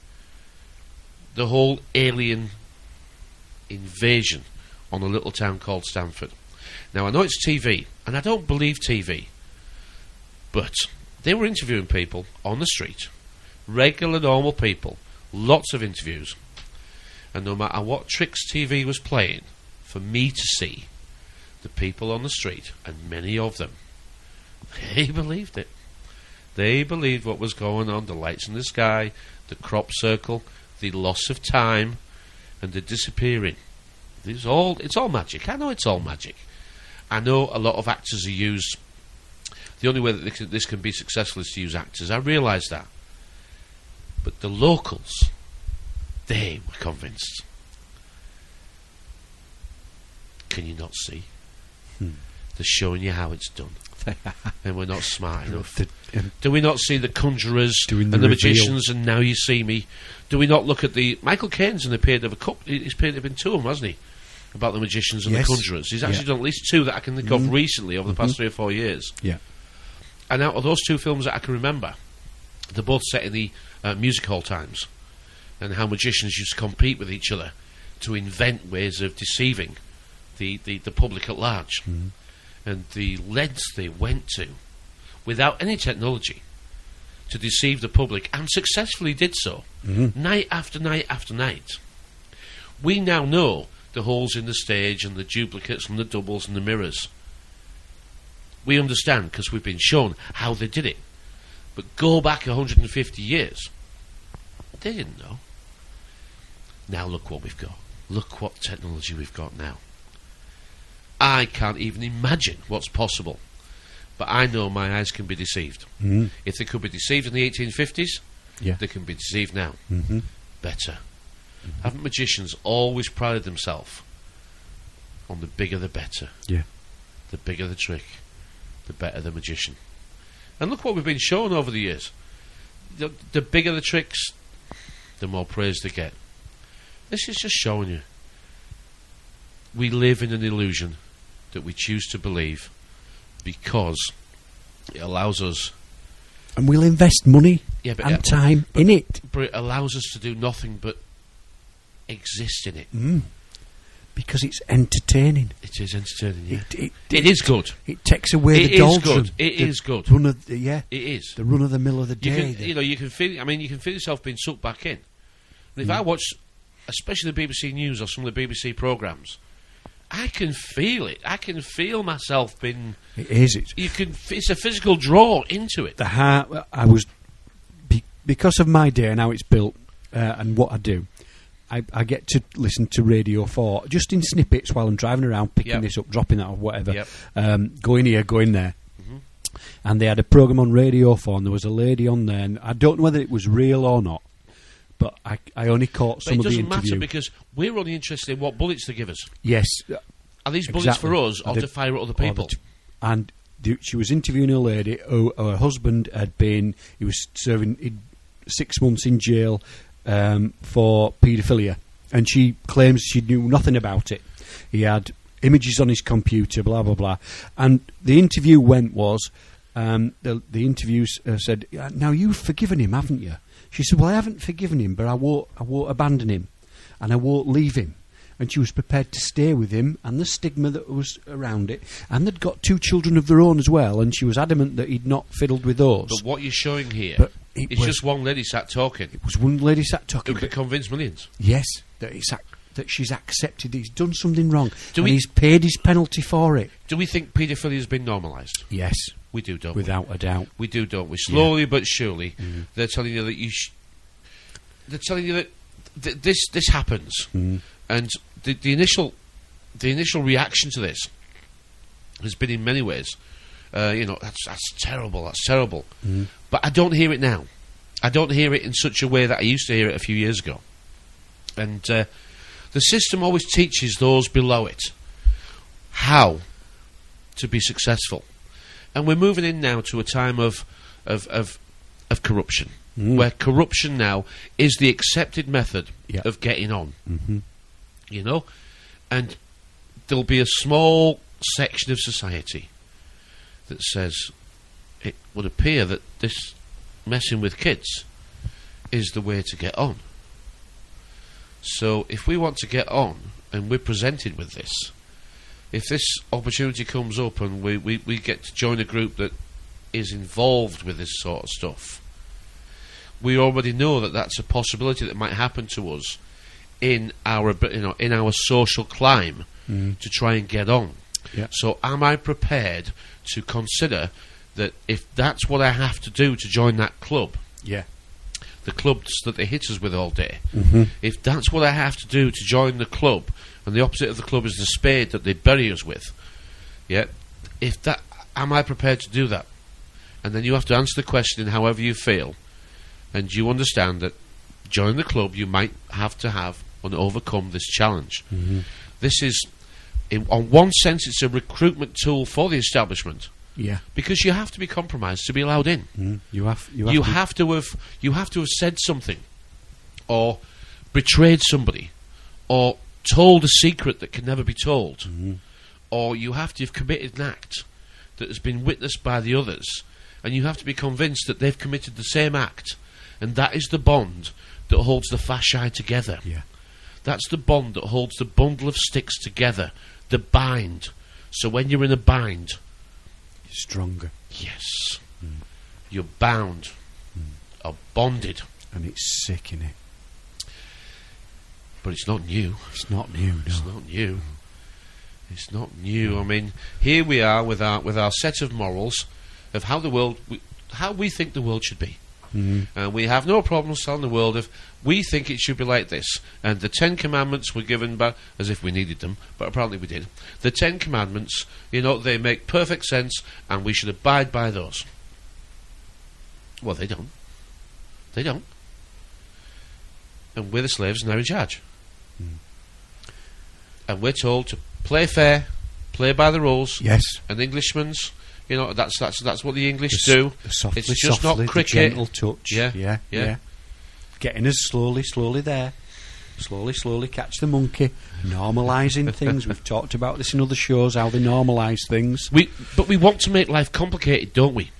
the whole alien invasion on a little town called Stamford. Now, I know it's TV, and I don't believe TV, but they were interviewing people on the street, regular, normal people, lots of interviews, and no matter what tricks TV was playing, for me to see, the people on the street, and many of them, they believed it. They believed what was going on, the lights in the sky, the crop circle, the loss of time, and the disappearing. It's all magic. I know it's all magic. I know a lot of actors are used. The only way that this can be successful is to use actors. I realise that. But the locals, they were convinced. Can you not see? They're showing you how it's done. and we're not smart enough. Do we not see the conjurers and the reveal. magicians and Now You See Me? Do we not look at the Michael Caine's in the period of he's been two of them, hasn't he? About the magicians and the conjurers. He's actually done at least two that I can think of recently over the past 3 or 4 years. Yeah. And out of those two films that I can remember, they're both set in the music hall times, and how magicians used to compete with each other to invent ways of deceiving the public at large, and the lengths they went to without any technology to deceive the public, and successfully did so night after night after night. We now know the holes in the stage and the duplicates and the doubles and the mirrors. We understand because we've been shown how they did it. But go back 150 years, they didn't know. Now look what we've got. Look what technology we've got now. I can't even imagine what's possible. But I know my eyes can be deceived. If they could be deceived in the 1850s, they can be deceived now. Better. Haven't magicians always prided themselves on the bigger the better? Yeah. The bigger the trick, the better the magician. And look what we've been shown over the years. The bigger the tricks, the more praise they get. This is just showing you we live in an illusion that we choose to believe because it allows us... And we'll invest money and time in it. But it allows us to do nothing but exist in it. Because it's entertaining. It is entertaining, yeah. It is good. It takes away the doldrum. It is good. It is. The run of the mill of the day. You can feel. I mean, you can feel yourself being sucked back in. And if I watch, especially the BBC News or some of the BBC programmes, I can feel it. I can feel myself being. It is. It's a physical draw into it. The heart. I was because of my day and how it's built and what I do. I get to listen to Radio 4 just in snippets while I'm driving around, picking this up, dropping that or whatever, going here, going there. And they had a programme on Radio 4 and there was a lady on there, and I don't know whether it was real or not, but I only caught some of the interview. It doesn't matter because we're only interested in what bullets they give us. Yes. Are these bullets for us or to fire at other people? And she was interviewing a lady who her husband he was serving 6 months in jail for paedophilia, and she claims she knew nothing about it. He had images on his computer, blah blah blah, and the interview the interviews said, "Now you've forgiven him, haven't you?" She said, "Well, I haven't forgiven him, but I won't abandon him, and I won't leave him." And she was prepared to stay with him, and the stigma that was around it, and they'd got 2 children of their own as well, and she was adamant that he'd not fiddled with those. But what you're showing here, it's just one lady sat talking. It was one lady sat talking. Who could convince millions. Yes, that she's accepted he's done something wrong, he's paid his penalty for it. Do we think paedophilia has been normalised? Yes. We do, don't we? Without a doubt. We do, don't we? Slowly but surely, they're telling you that they're telling you that this happens. And the initial reaction to this has been in many ways, that's terrible, that's terrible. But I don't hear it now. I don't hear it in such a way that I used to hear it a few years ago. And the system always teaches those below it how to be successful. And we're moving in now to a time of corruption, where corruption now is the accepted method of getting on. And there'll be a small section of society that says it would appear that this messing with kids is the way to get on. So if we want to get on and we're presented with this, if this opportunity comes up and we get to join a group that is involved with this sort of stuff, we already know that that's a possibility that might happen to us in our social climb to try and get on. So am I prepared to consider that if that's what I have to do to join that club, the clubs that they hit us with all day, if that's what I have to do to join the club, and the opposite of the club is the spade that they bury us with, am I prepared to do that? And then you have to answer the question in however you feel, and you understand that joining the club you might have to have and overcome this challenge. This is, on one sense, it's a recruitment tool for the establishment Yeah. Because you have to be compromised to be allowed in. You have to have said something, or betrayed somebody, or told a secret that can never be told, or you have to have committed an act that has been witnessed by the others, and you have to be convinced that they've committed the same act, and that is the bond that holds the fasciae together. Yeah. That's the bond that holds the bundle of sticks together, the bind. So when you're in a bind, you're stronger. Yes. You're bound, or bonded. And it's sick, innit? But it's not new. It's not new, no. It's not new. It's not new. I mean, here we are with our set of morals of how how we think the world should be. And we have no problems telling the world if we think it should be like this. And the 10 Commandments were given by, as if we needed them, but apparently we did. The 10 Commandments, they make perfect sense, and we should abide by those. Well, they don't. They don't. And we're the slaves, and they're in charge. And we're told to play fair, play by the rules. Yes. And Englishmen's, that's what the English do. Softly, it's just not cricket. Gentle touch. Yeah. Getting us slowly there. Slowly catch the monkey. Normalising things. We've talked about this in other shows, how they normalise things. But we want to make life complicated, don't we?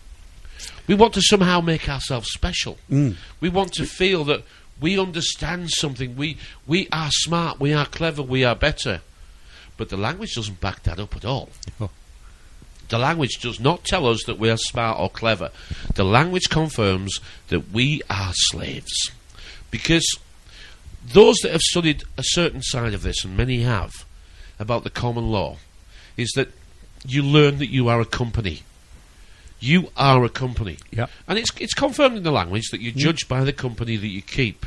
We want to somehow make ourselves special. We want to feel that we understand something. We are smart, we are clever, we are better. But the language doesn't back that up at all. Oh. The language does not tell us that we are smart or clever. The language confirms that we are slaves. Because those that have studied a certain side of this, and many have, about the common law, is that you learn that you are a company. You are a company. Yep. And it's confirmed in the language that you're judged by the company that you keep.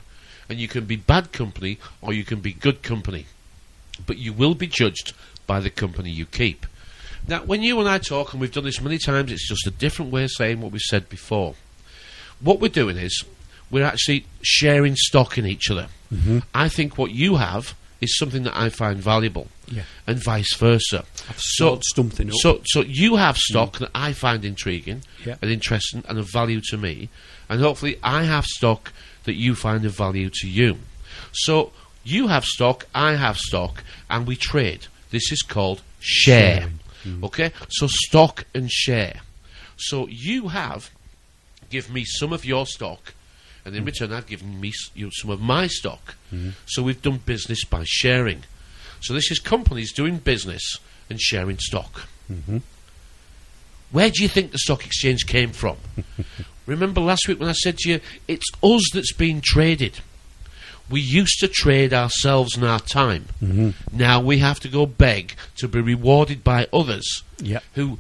And you can be bad company or you can be good company. But you will be judged by the company you keep. Now, when you and I talk, and we've done this many times, it's just a different way of saying what we said before. What we're doing is, we're actually sharing stock in each other. I think what you have is something that I find valuable, and vice versa. I've stored something up. So you have stock that I find intriguing and interesting and of value to me, and hopefully I have stock that you find of value to you. So you have stock, I have stock, and we trade. This is called share. Okay, so stock and share. So you give me some of your stock, and in return I've given you some of my stock. So we've done business by sharing. So this is companies doing business and sharing stock. Where do you think the stock exchange came from? Remember last week when I said to you, it's us that's being traded. We used to trade ourselves and our time. Now we have to go beg to be rewarded by others who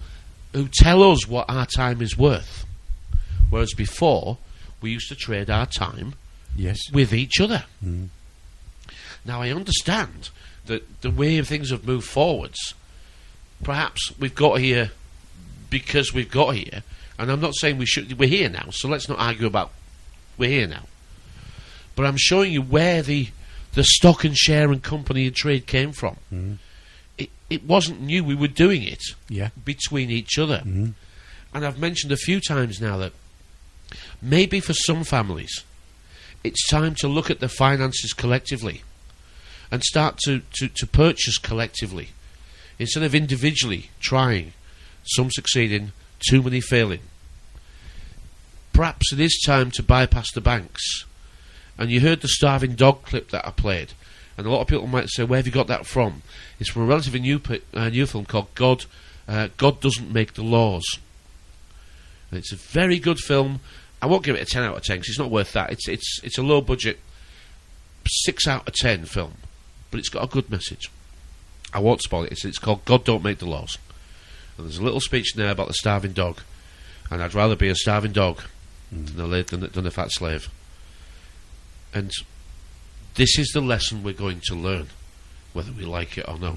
tell us what our time is worth. Whereas before, we used to trade our time with each other. Now I understand that the way things have moved forwards, perhaps we've got here because we've got here, and I'm not saying we're here now, so let's not argue about we're here now. But I'm showing you where the stock and share and company and trade came from. It wasn't new, we were doing it between each other. And I've mentioned a few times now that maybe for some families it's time to look at their finances collectively and start to purchase collectively instead of individually trying, some succeeding, too many failing. Perhaps it is time to bypass the banks. And you heard the starving dog clip that I played, and a lot of people might say, where have you got that from? It's from a relatively new film called God Doesn't Make the Laws. And it's a very good film. I won't give it a 10 out of 10 because it's not worth that. It's a low budget 6 out of 10 film, but it's got a good message. I won't spoil it. It's called God Don't Make the Laws. And there's a little speech in there about the starving dog, and I'd rather be a starving dog than a fat slave. And this is the lesson we're going to learn, whether we like it or not.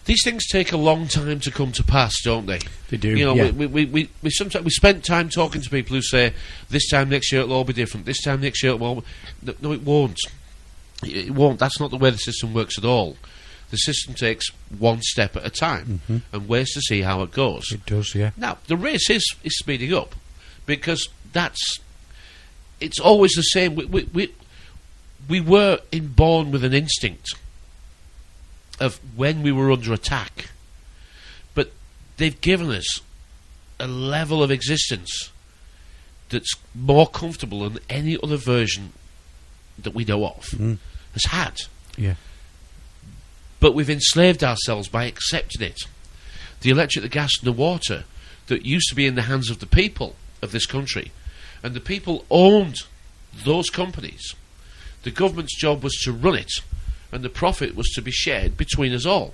These things take a long time to come to pass, don't they? They do. We sometimes spent time talking to people who say, this time next year it'll all be different. This time next year it won't. No, it won't. It won't. That's not the way the system works at all. The system takes one step at a time and waits to see how it goes. It does, yeah. Now, the race is speeding up because it's always the same. We were born with an instinct of when we were under attack, but they've given us a level of existence that's more comfortable than any other version that we know of has had. Yeah. But we've enslaved ourselves by accepting it. The electric, the gas and the water that used to be in the hands of the people of this country, and the people owned those companies. The government's job was to run it, and the profit was to be shared between us all.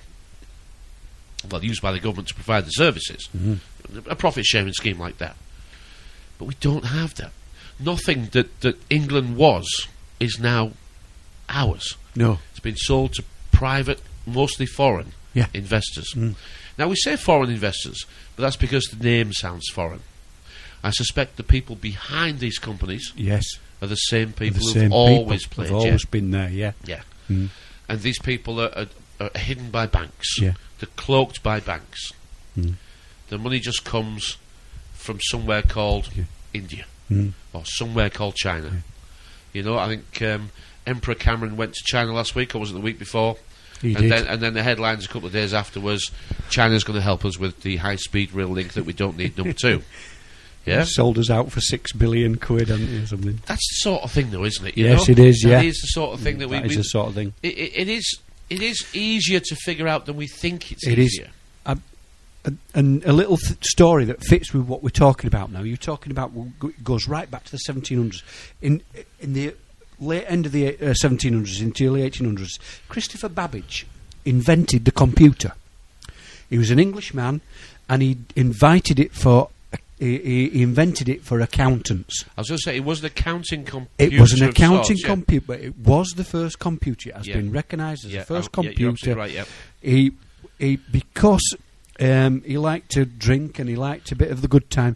Well, used by the government to provide the services. A profit sharing scheme like that. But we don't have that. Nothing that England was is now ours. No. It's been sold to private, mostly foreign investors. Now, we say foreign investors, but that's because the name sounds foreign. I suspect the people behind these companies are the same people who've always played. They've always been there, yeah. And these people are hidden by banks. Yeah. They're cloaked by banks. The money just comes from somewhere called India or somewhere called China. You know, I think Emperor Cameron went to China last week, or was it the week before? He did. Then the headlines a couple of days after was China's going to help us with the high-speed rail link that we don't need, number 2. Yeah, sold us out for £6 billion, hadn't he, or something? That's the sort of thing, though, isn't it? Yes, it is. Yeah, that is the sort of thing that is the sort of thing. It is easier to figure out than we think it's easier. It is. And a little story that fits with what we're talking about now. You're talking about goes right back to the 1700s. In the late end of the 1700s into the early 1800s, Christopher Babbage invented the computer. He was an Englishman, and he invented it for accountants. I was going to say, it was an accounting computer. It was an accounting computer, but it was the first computer. It has been recognised as the first computer. You're absolutely right, He because he liked to drink and he liked a bit of the good time,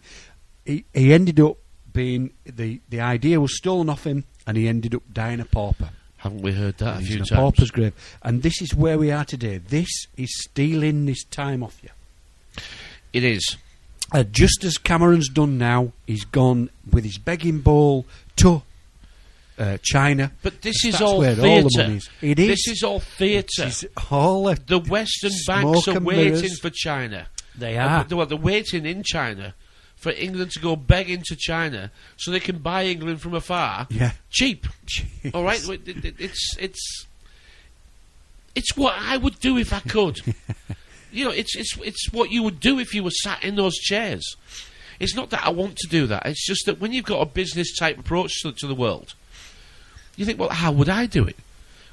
he ended up being the idea was stolen off him, and he ended up dying a pauper. Haven't we heard that a few times? A pauper's grave. And this is where we are today. This is stealing this time off you. It is. Just as Cameron's done now, he's gone with his begging bowl to China. But this is all theatre. It is. This is all theatre. All the Western banks are waiting for China. They are. They're waiting in China for England to go begging to China so they can buy England from afar cheap. All right? It's what I would do if I could. You know, it's what you would do if you were sat in those chairs. It's not that I want to do that. It's just that when you've got a business-type approach to the world, you think, well, how would I do it?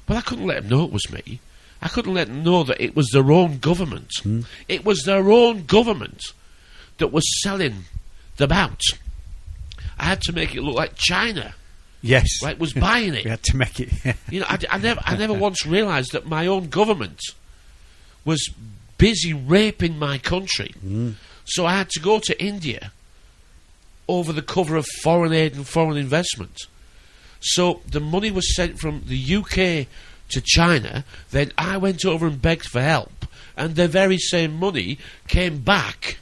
Well, I couldn't let them know it was me. I couldn't let them know that it was their own government. It was their own government that was selling them out. I had to make it look like China. Yes. Right, was buying it. We had to make it. You know, I never once realised that my own government was busy raping my country. So I had to go to India over the cover of foreign aid and foreign investment. So the money was sent from the UK to China, then I went over and begged for help, and the very same money came back,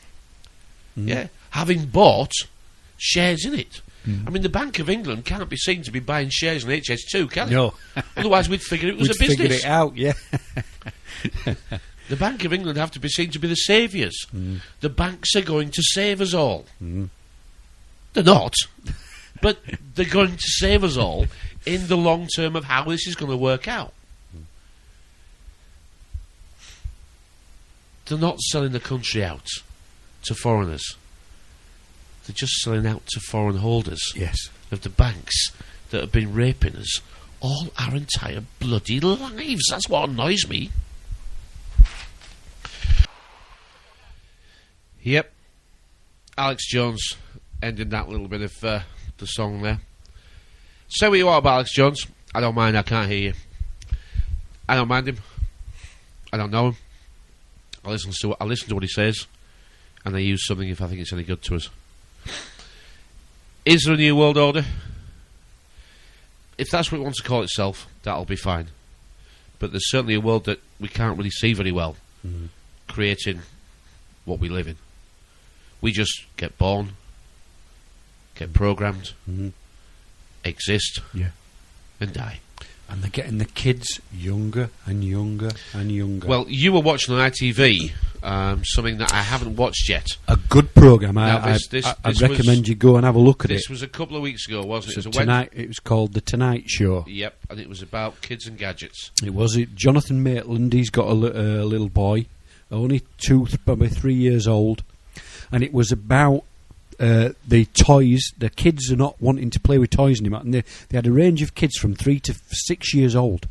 having bought shares in it. I mean, the Bank of England can't be seen to be buying shares in HS2, can it? No. Otherwise we'd figure it was a business. We'd figure it out, yeah. The Bank of England have to be seen to be the saviours. The banks are going to save us all. They're not, but they're going to save us all in the long term of how this is going to work out. They're not selling the country out to foreigners. They're just selling out to foreign holders of the banks that have been raping us all our entire bloody lives. That's what annoys me. Yep. Alex Jones ending that little bit of the song there. Say what you want about Alex Jones. I don't mind, I can't hear you. I don't mind him. I don't know him. I listen to what he says, and I use something if I think it's any good to us. Is there a new world order? If that's what it wants to call itself, that'll be fine. but there's certainly a world that we can't really see very well, creating what we live in. We just get born, get programmed, exist, and die. And they're getting the kids younger and younger and younger. Well, you were watching on ITV something that I haven't watched yet. A good programme. I'd recommend you go and have a look at it. This was a couple of weeks ago, wasn't it? It was called The Tonight Show. Yep, and it was about kids and gadgets. It was. Jonathan Maitland, he's got a little boy, only 2, probably 3 years old, and it was about the toys. The kids are not wanting to play with toys anymore, and they had a range of kids from 3 to 6 years old,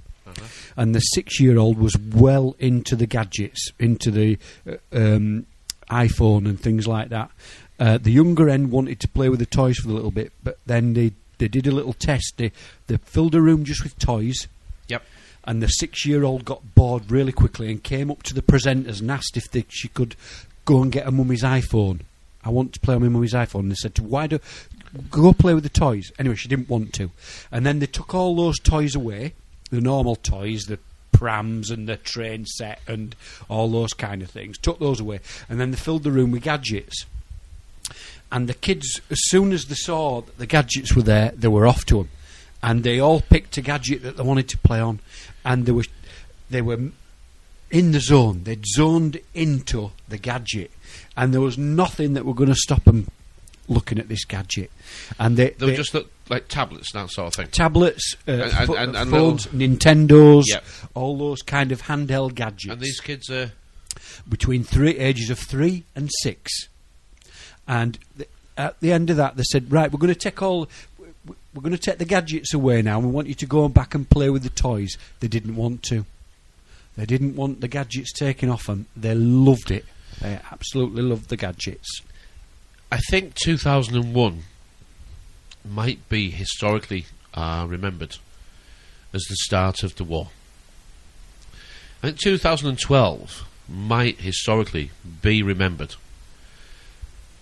and the 6-year-old was well into the gadgets, into the iPhone and things like that. The younger end wanted to play with the toys for a little bit, but then they did a little test. They filled a room just with toys. Yep. And the 6-year-old got bored really quickly and came up to the presenters and asked if she could go and get her mummy's iPhone. I want to play on my mummy's iPhone. And they said, go play with the toys. Anyway, she didn't want to. And then they took all those toys away, the normal toys, the prams and the train set and all those kind of things, took those away. And then they filled the room with gadgets. And the kids, as soon as they saw that the gadgets were there, they were off to them. And they all picked a gadget that they wanted to play on. And they were in the zone. They'd zoned into the gadget. And there was nothing that were going to stop them looking at this gadget. And they were just like tablets, that sort of thing. Tablets, and phones, Nintendos, yep. all those kind of handheld gadgets. And these kids are between ages of 3 and 6. And at the end of that, they said, "Right, we're going to take the gadgets away now. And we want you to go back and play with the toys." They didn't want to. They didn't want the gadgets taken off them. They loved it. They absolutely loved the gadgets. I think 2001 might be historically remembered as the start of the war. I think 2012 might historically be remembered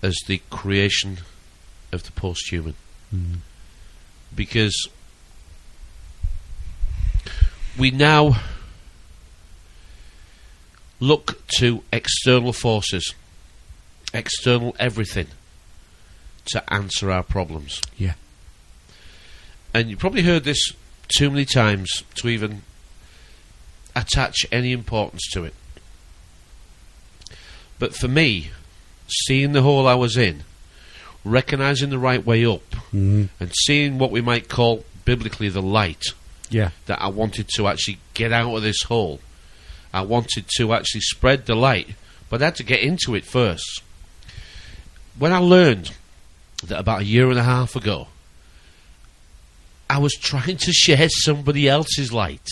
as the creation of the post-human. Because we now look to external forces, external everything, to answer our problems. Yeah. And you probably heard this too many times to even attach any importance to it. But for me, seeing the hole I was in, recognising the right way up, and seeing what we might call biblically the light, that I wanted to actually get out of this hole. I wanted to actually spread the light, but I had to get into it first. When I learned that about 1.5 years ago, I was trying to share somebody else's light.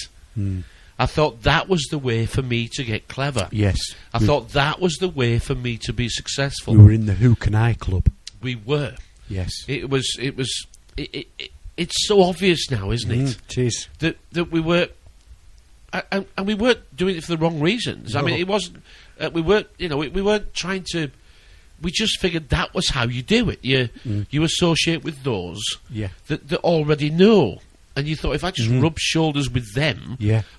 I thought that was the way for me to get clever. Yes. I thought that was the way for me to be successful. We were in the Who Can I Club. We were. Yes. It's so obvious now, isn't it? It is. That we were, and we weren't doing it for the wrong reasons. No. I mean, it wasn't. We weren't trying to. We just figured that was how you do it. You associate with those that already know, and you thought, if I just rub shoulders with them,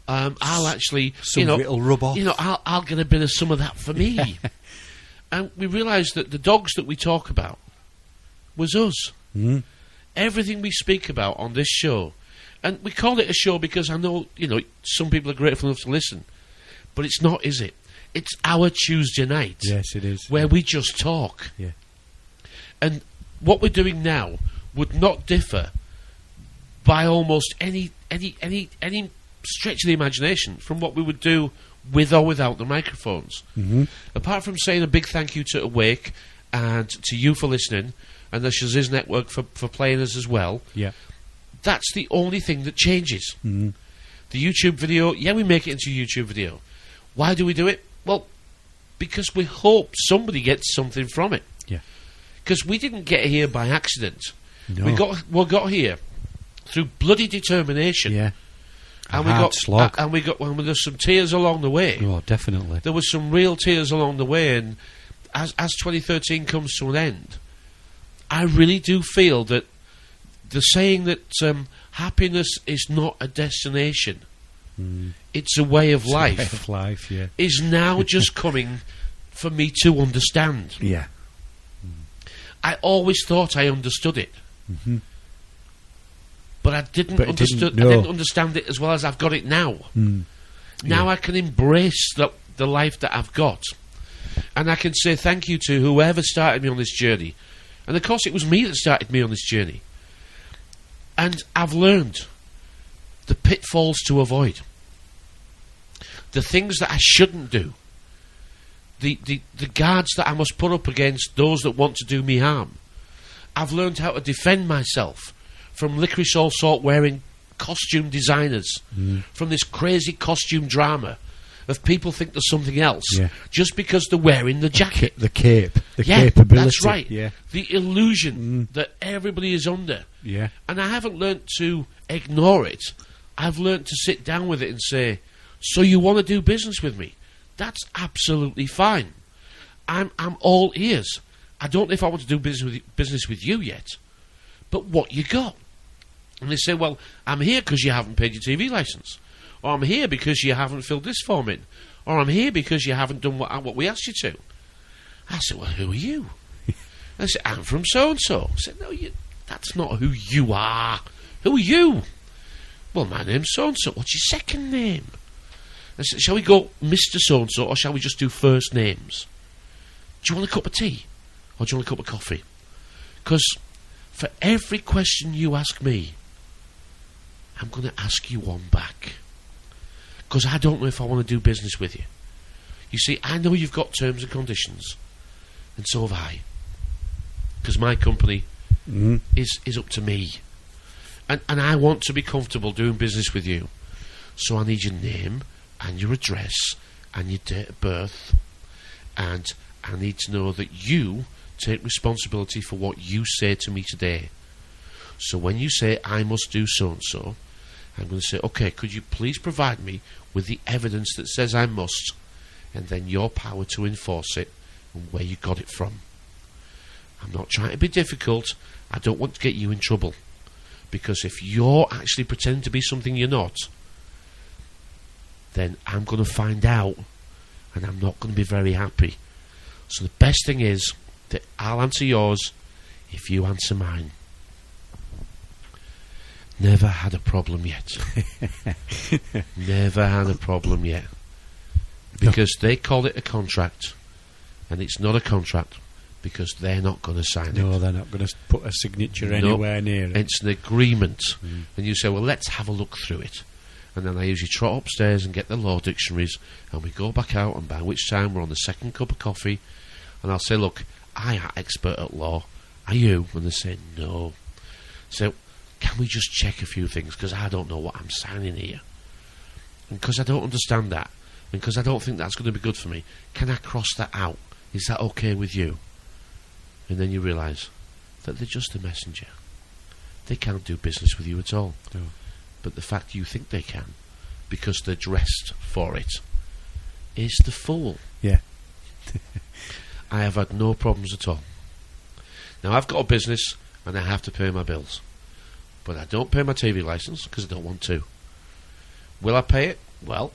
I'll actually, it'll rub off. I'll get a bit of some of that for me. And we realised that the dogs that we talk about was us. Everything we speak about on this show, and we call it a show because I know, some people are grateful enough to listen, but it's not, is it? It's our Tuesday night. Yes, it is. Where we just talk. Yeah. And what we're doing now would not differ by almost any stretch of the imagination from what we would do with or without the microphones. Apart from saying a big thank you to Awake and to you for listening, and the Shaziz Network for playing us as well. Yeah. That's the only thing that changes. The YouTube video, we make it into a YouTube video. Why do we do it? Well, because we hope somebody gets something from it. Yeah. Because we didn't get here by accident. No. We got here through bloody determination. Yeah. And we got there's some tears along the way. Oh, definitely. There was some real tears along the way, and as 2013 comes to an end, I really do feel that the saying that happiness is not a destination It's a way of It's a life. way of life, yeah. Is now just coming for me to understand. Yeah. I always thought I understood it. But I didn't But it didn't, understood. no. I didn't understand it as well as I've got it now. Now I can embrace the life that I've got, and I can say thank you to whoever started me on this journey. And of course, it was me that started me on this journey. And I've learned the pitfalls to avoid, the things that I shouldn't do, the guards that I must put up against those that want to do me harm. I've learned how to defend myself from licorice all salt wearing costume designers, from this crazy costume drama of people think there's something else just because they're wearing the jacket. The cape. The capability. That's right. Yeah. The illusion that everybody is under. Yeah. And I haven't learnt to ignore it. I've learnt to sit down with it and say, so you want to do business with me? That's absolutely fine. I'm all ears. I don't know if I want to do business with you yet, but what you got? And they say, well, I'm here because you haven't paid your TV licence, or I'm here because you haven't filled this form in, or I'm here because you haven't done what we asked you to. I said, well, who are you? They said, I'm from so-and-so. I said, no, that's not who you are. Who are you? Well, my name's so-and-so. What's your second name? I said, shall we go Mr. So-and-so, or shall we just do first names? Do you want a cup of tea? Or do you want a cup of coffee? Because for every question you ask me, I'm going to ask you one back. Because I don't know if I want to do business with you. You see, I know you've got terms and conditions, and so have I. Because my company is up to me. And I want to be comfortable doing business with you. So I need your name and your address and your date of birth. And I need to know that you take responsibility for what you say to me today. So when you say, I must do so-and-so, I'm going to say, okay, could you please provide me with the evidence that says I must, and then your power to enforce it, and where you got it from. I'm not trying to be difficult. I don't want to get you in trouble. Because if you're actually pretending to be something you're not, then I'm going to find out, and I'm not going to be very happy. So the best thing is that I'll answer yours if you answer mine. Never had a problem yet. Never had a problem yet. Because they call it a contract, and it's not a contract because they're not going to sign it. No, they're not going to put a signature anywhere near it. It's an agreement. And you say, well, let's have a look through it. And then I usually trot upstairs and get the law dictionaries, and we go back out, and by which time we're on the second cup of coffee, and I'll say, look, I am expert at law. Are you? And they say, no. So, can we just check a few things, because I don't know what I'm signing here. And because I don't understand that, and because I don't think that's going to be good for me, can I cross that out? Is that okay with you? And then you realise that they're just a messenger. They can't do business with you at all. No. But the fact you think they can, because they're dressed for it, is the fool. Yeah. I have had no problems at all. Now, I've got a business, and I have to pay my bills. But I don't pay my TV licence, because I don't want to. Will I pay it? Well,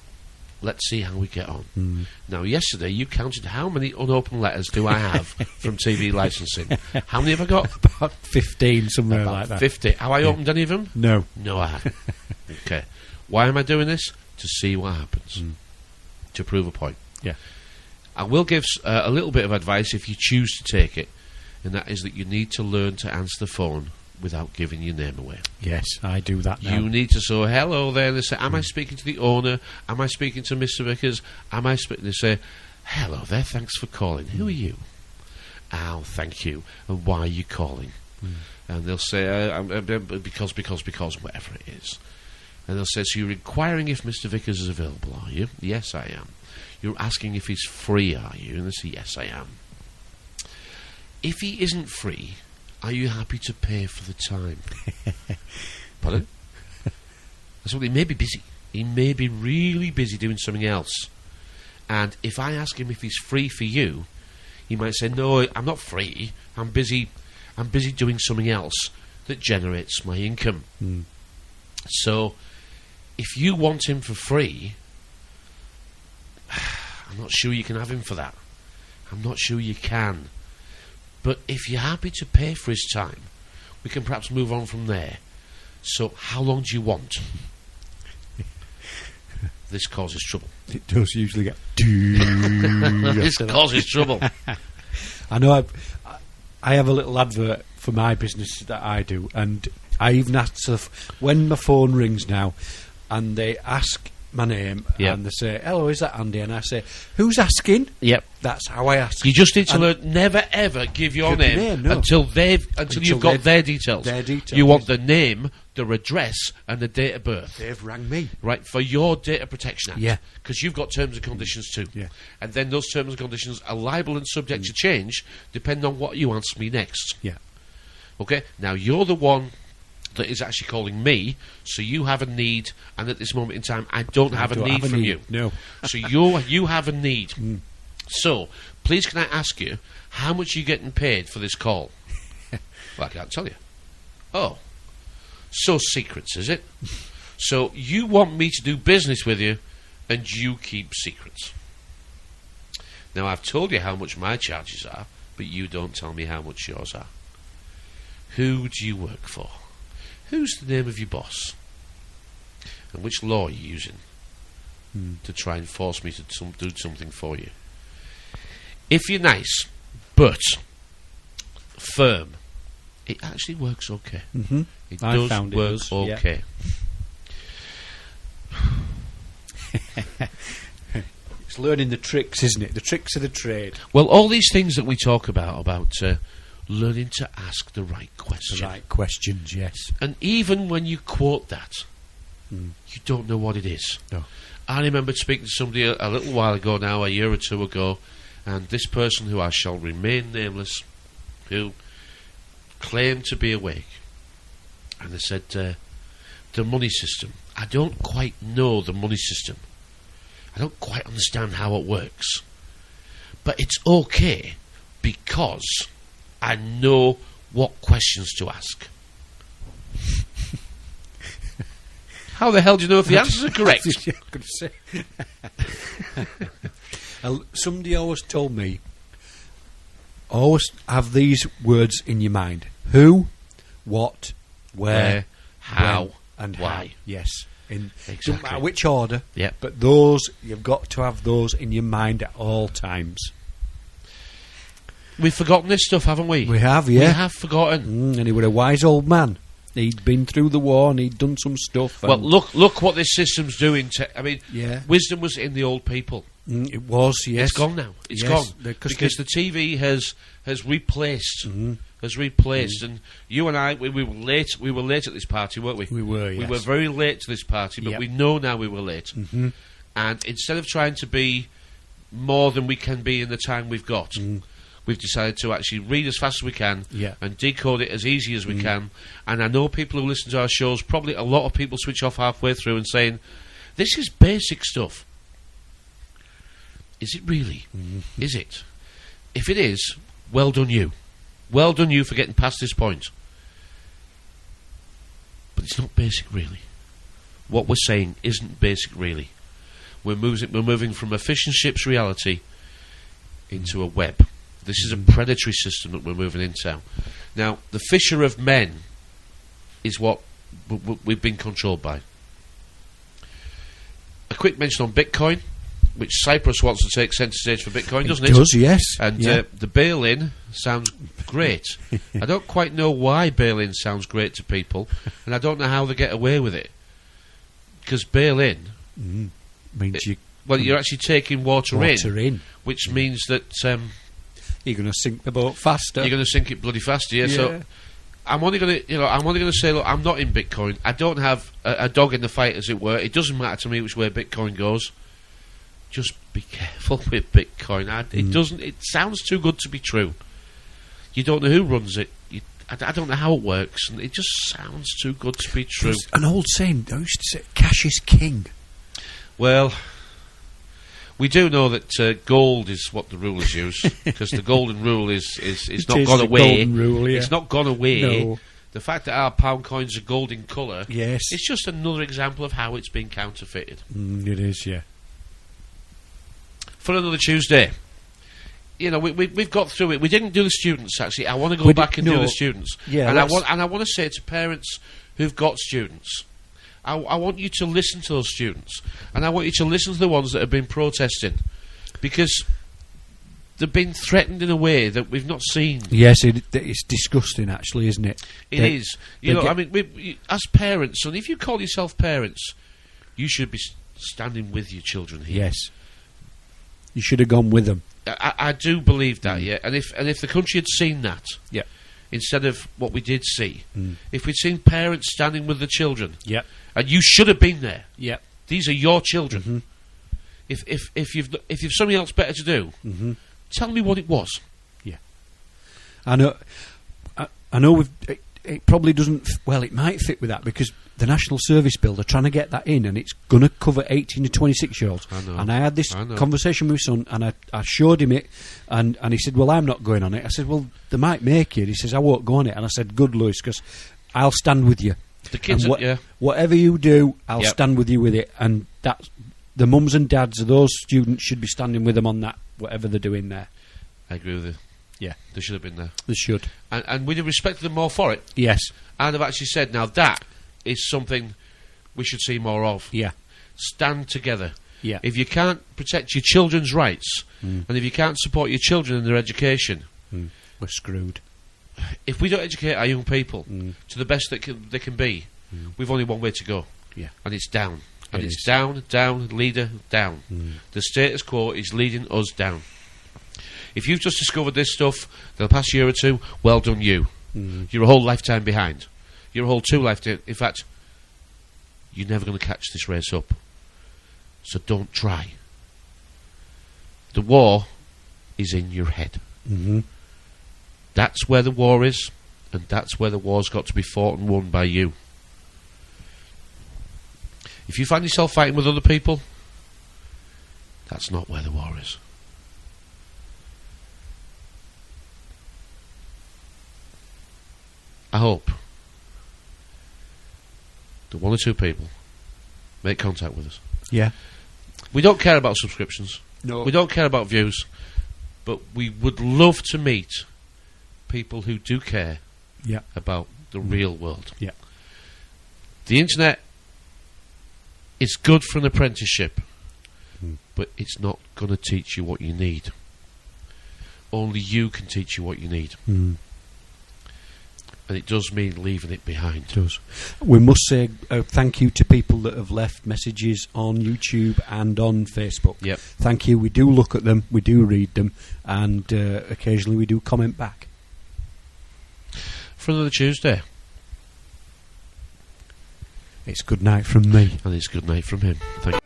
let's see how we get on. Now, yesterday, you counted how many unopened letters do I have from TV licensing. How many have I got? About 15, somewhere like that. 50. Have I opened any of them? No. No, I haven't. Okay. Why am I doing this? To see what happens. To prove a point. Yeah. I will give a little bit of advice if you choose to take it, and that is that you need to learn to answer the phone without giving your name away. Yes, I do that now. You need to say, hello there. They say, am I speaking to the owner? Am I speaking to Mr. Vickers? They say, hello there, thanks for calling. Who are you? Oh, thank you. And why are you calling? And they'll say, because, whatever it is. And they'll say, so you're inquiring if Mr. Vickers is available, are you? Yes, I am. You're asking if he's free, are you? And they say, yes, I am. If he isn't free, are you happy to pay for the time? Pardon? So he may be busy. He may be really busy doing something else. And if I ask him if he's free for you, he might say, no, I'm not free. I'm busy doing something else that generates my income. So if you want him for free, I'm not sure you can have him for that. I'm not sure you can. But if you're happy to pay for his time, we can perhaps move on from there. So, how long do you want? This causes trouble. It does usually get... This causes trouble. I know I have a little advert for my business that I do, and I even ask when my phone rings now and they ask my name and they say, "Hello, is that Andy?" And I say, "Who's asking?" Yep. That's how I ask. You just need to learn, never ever give your name until you've got their details. Their details. You want the name, their address, and the date of birth. They've rang me. Right, for your Data Protection Act. Yeah. Because you've got terms and conditions too. Yeah. And then those terms and conditions are liable and subject to change depending on what you ask me next. Yeah. Okay? Now, you're the one that is actually calling me, so you have a need, and at this moment in time, I don't have a need from you. No. So you have a need. So, please can I ask you, how much are you getting paid for this call? Well, I can't tell you. Oh. So secrets, is it? So you want me to do business with you, and you keep secrets. Now, I've told you how much my charges are, but you don't tell me how much yours are. Who do you work for? Who's the name of your boss? And which law are you using to try and force me to do something for you? If you're nice, but firm, it actually works okay. Mm-hmm. It does work okay. Yeah. It's learning the tricks, isn't it? The tricks of the trade. Well, all these things that we talk about learning to ask the right question. The right questions, yes. And even when you quote that, you don't know what it is. No. I remember speaking to somebody a little while ago now, a year or two ago, and this person, who I shall remain nameless, who claimed to be awake, and they said, the money system. I don't quite know the money system. I don't quite understand how it works. But it's okay because I know what questions to ask. How the hell do you know if the answers are correct? Somebody always told me, always have these words in your mind. Who, what, where, how, when, and why. How. Yes. Exactly. Doesn't matter which order, yep. But those, you've got to have those in your mind at all times. We've forgotten this stuff, haven't we? We have, yeah. We have forgotten. And he was a wise old man. He'd been through the war and he'd done some stuff. Well, look what this system's doing. Yeah. Wisdom was in the old people. It was, yes. It's gone now. It's gone because the TV has replaced. Has replaced, and you and I, we were late. We were late at this party, weren't we? We were. Yes. We were very late to this party, but we know now we were late. And instead of trying to be more than we can be in the time we've got, we've decided to actually read as fast as we can and decode it as easy as we can. And I know people who listen to our shows, probably a lot of people switch off halfway through and saying, "This is basic stuff." Is it really? Is it? If it is, well done you. Well done you for getting past this point. But it's not basic, really. What we're saying isn't basic, really. We're moving from a fish and chips reality into a web. This is a predatory system that we're moving into. Now, the fisher of men is what we've been controlled by. A quick mention on Bitcoin, which Cyprus wants to take centre stage for Bitcoin, doesn't it? It does, yes. And the bail-in sounds great. I don't quite know why bail-in sounds great to people, and I don't know how they get away with it. Because bail-in means you're actually taking water in, which means that you're going to sink the boat faster. You're going to sink it bloody faster. Yeah. So I'm only going to say, look, I'm not in Bitcoin. I don't have a dog in the fight, as it were. It doesn't matter to me which way Bitcoin goes. Just be careful with Bitcoin. It sounds too good to be true. You don't know who runs it. I don't know how it works, and it just sounds too good to be true. There's an old saying, I used to say, cash is king. Well, we do know that gold is what the rulers use, because the golden rule is not gone away. Golden rule, It's not gone away. No. The fact that our pound coins are gold in colour, Yes. it's just another example of how it's been counterfeited. It is, yeah. For another Tuesday, you know, we've got through it. We didn't do the students, actually. I want to go back and do the students. Yeah, and I want to say to parents who've got students, I want you to listen to those students, and I want you to listen to the ones that have been protesting, because they've been threatened in a way that we've not seen. Yes, it's disgusting, actually, isn't it? It is. You know, I mean, as parents, and if you call yourself parents, you should be standing with your children here. Yes. You should have gone with them. I do believe that, yeah. And if the country had seen that, Yeah. instead of what we did see, if we'd seen parents standing with the children, Yeah. and you should have been there. Yeah. These are your children. If you've something else better to do, tell me what it was. Yeah. I know it probably doesn't. Well, it might fit with that because the National Service Bill, they're trying to get that in, and it's going to cover 18 to 26-year-olds. I know. And I had this conversation with my son, and I showed him it, and he said, "Well, I'm not going on it." I said, "Well, they might make you." He says, "I won't go on it." And I said, "Good, Lewis, because I'll stand with you. The kids, whatever you do, I'll stand with you with it." And that's the mums and dads of those students should be standing with them on that, whatever they're doing there. I agree with you. Yeah. They should have been there. They should. And we'd have respected them more for it. Yes. I'd have actually said, now that is something we should see more of. Yeah. Stand together. Yeah. If you can't protect your children's rights, and if you can't support your children in their education, we're screwed. If we don't educate our young people to the best that they can be, we've only one way to go. Yeah. And it's down. And It it's is. down, down, leader, down. The status quo is leading us down. If you've just discovered this stuff the past year or two, well done you. You're a whole lifetime behind. You're a whole 2 lifetimes. In fact, you're never going to catch this race up. So don't try. The war is in your head. That's where the war is, and that's where the war's got to be fought and won by you. If you find yourself fighting with other people, that's not where the war is. I hope that 1 or 2 people make contact with us. Yeah. We don't care about subscriptions. No. We don't care about views. But we would love to meet people who do care about the real world. Yeah. The internet is good for an apprenticeship, but it's not going to teach you what you need. Only you can teach you what you need. And it does mean leaving it behind. It does. We must say thank you to people that have left messages on YouTube and on Facebook. Yep. Thank you. We do look at them, we do read them, and occasionally we do comment back. For another Tuesday. It's good night from me. And it's good night from him. Thank you.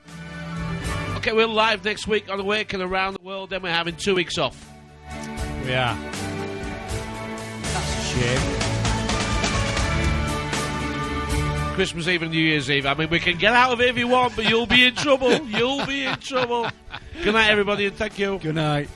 Okay, we're live next week on Awaken Around the World, then we're having 2 weeks off. We are. That's a shame. Christmas Eve and New Year's Eve. I mean, we can get out of it if you want, but you'll be in trouble. You'll be in trouble. Good night, everybody, and thank you. Good night.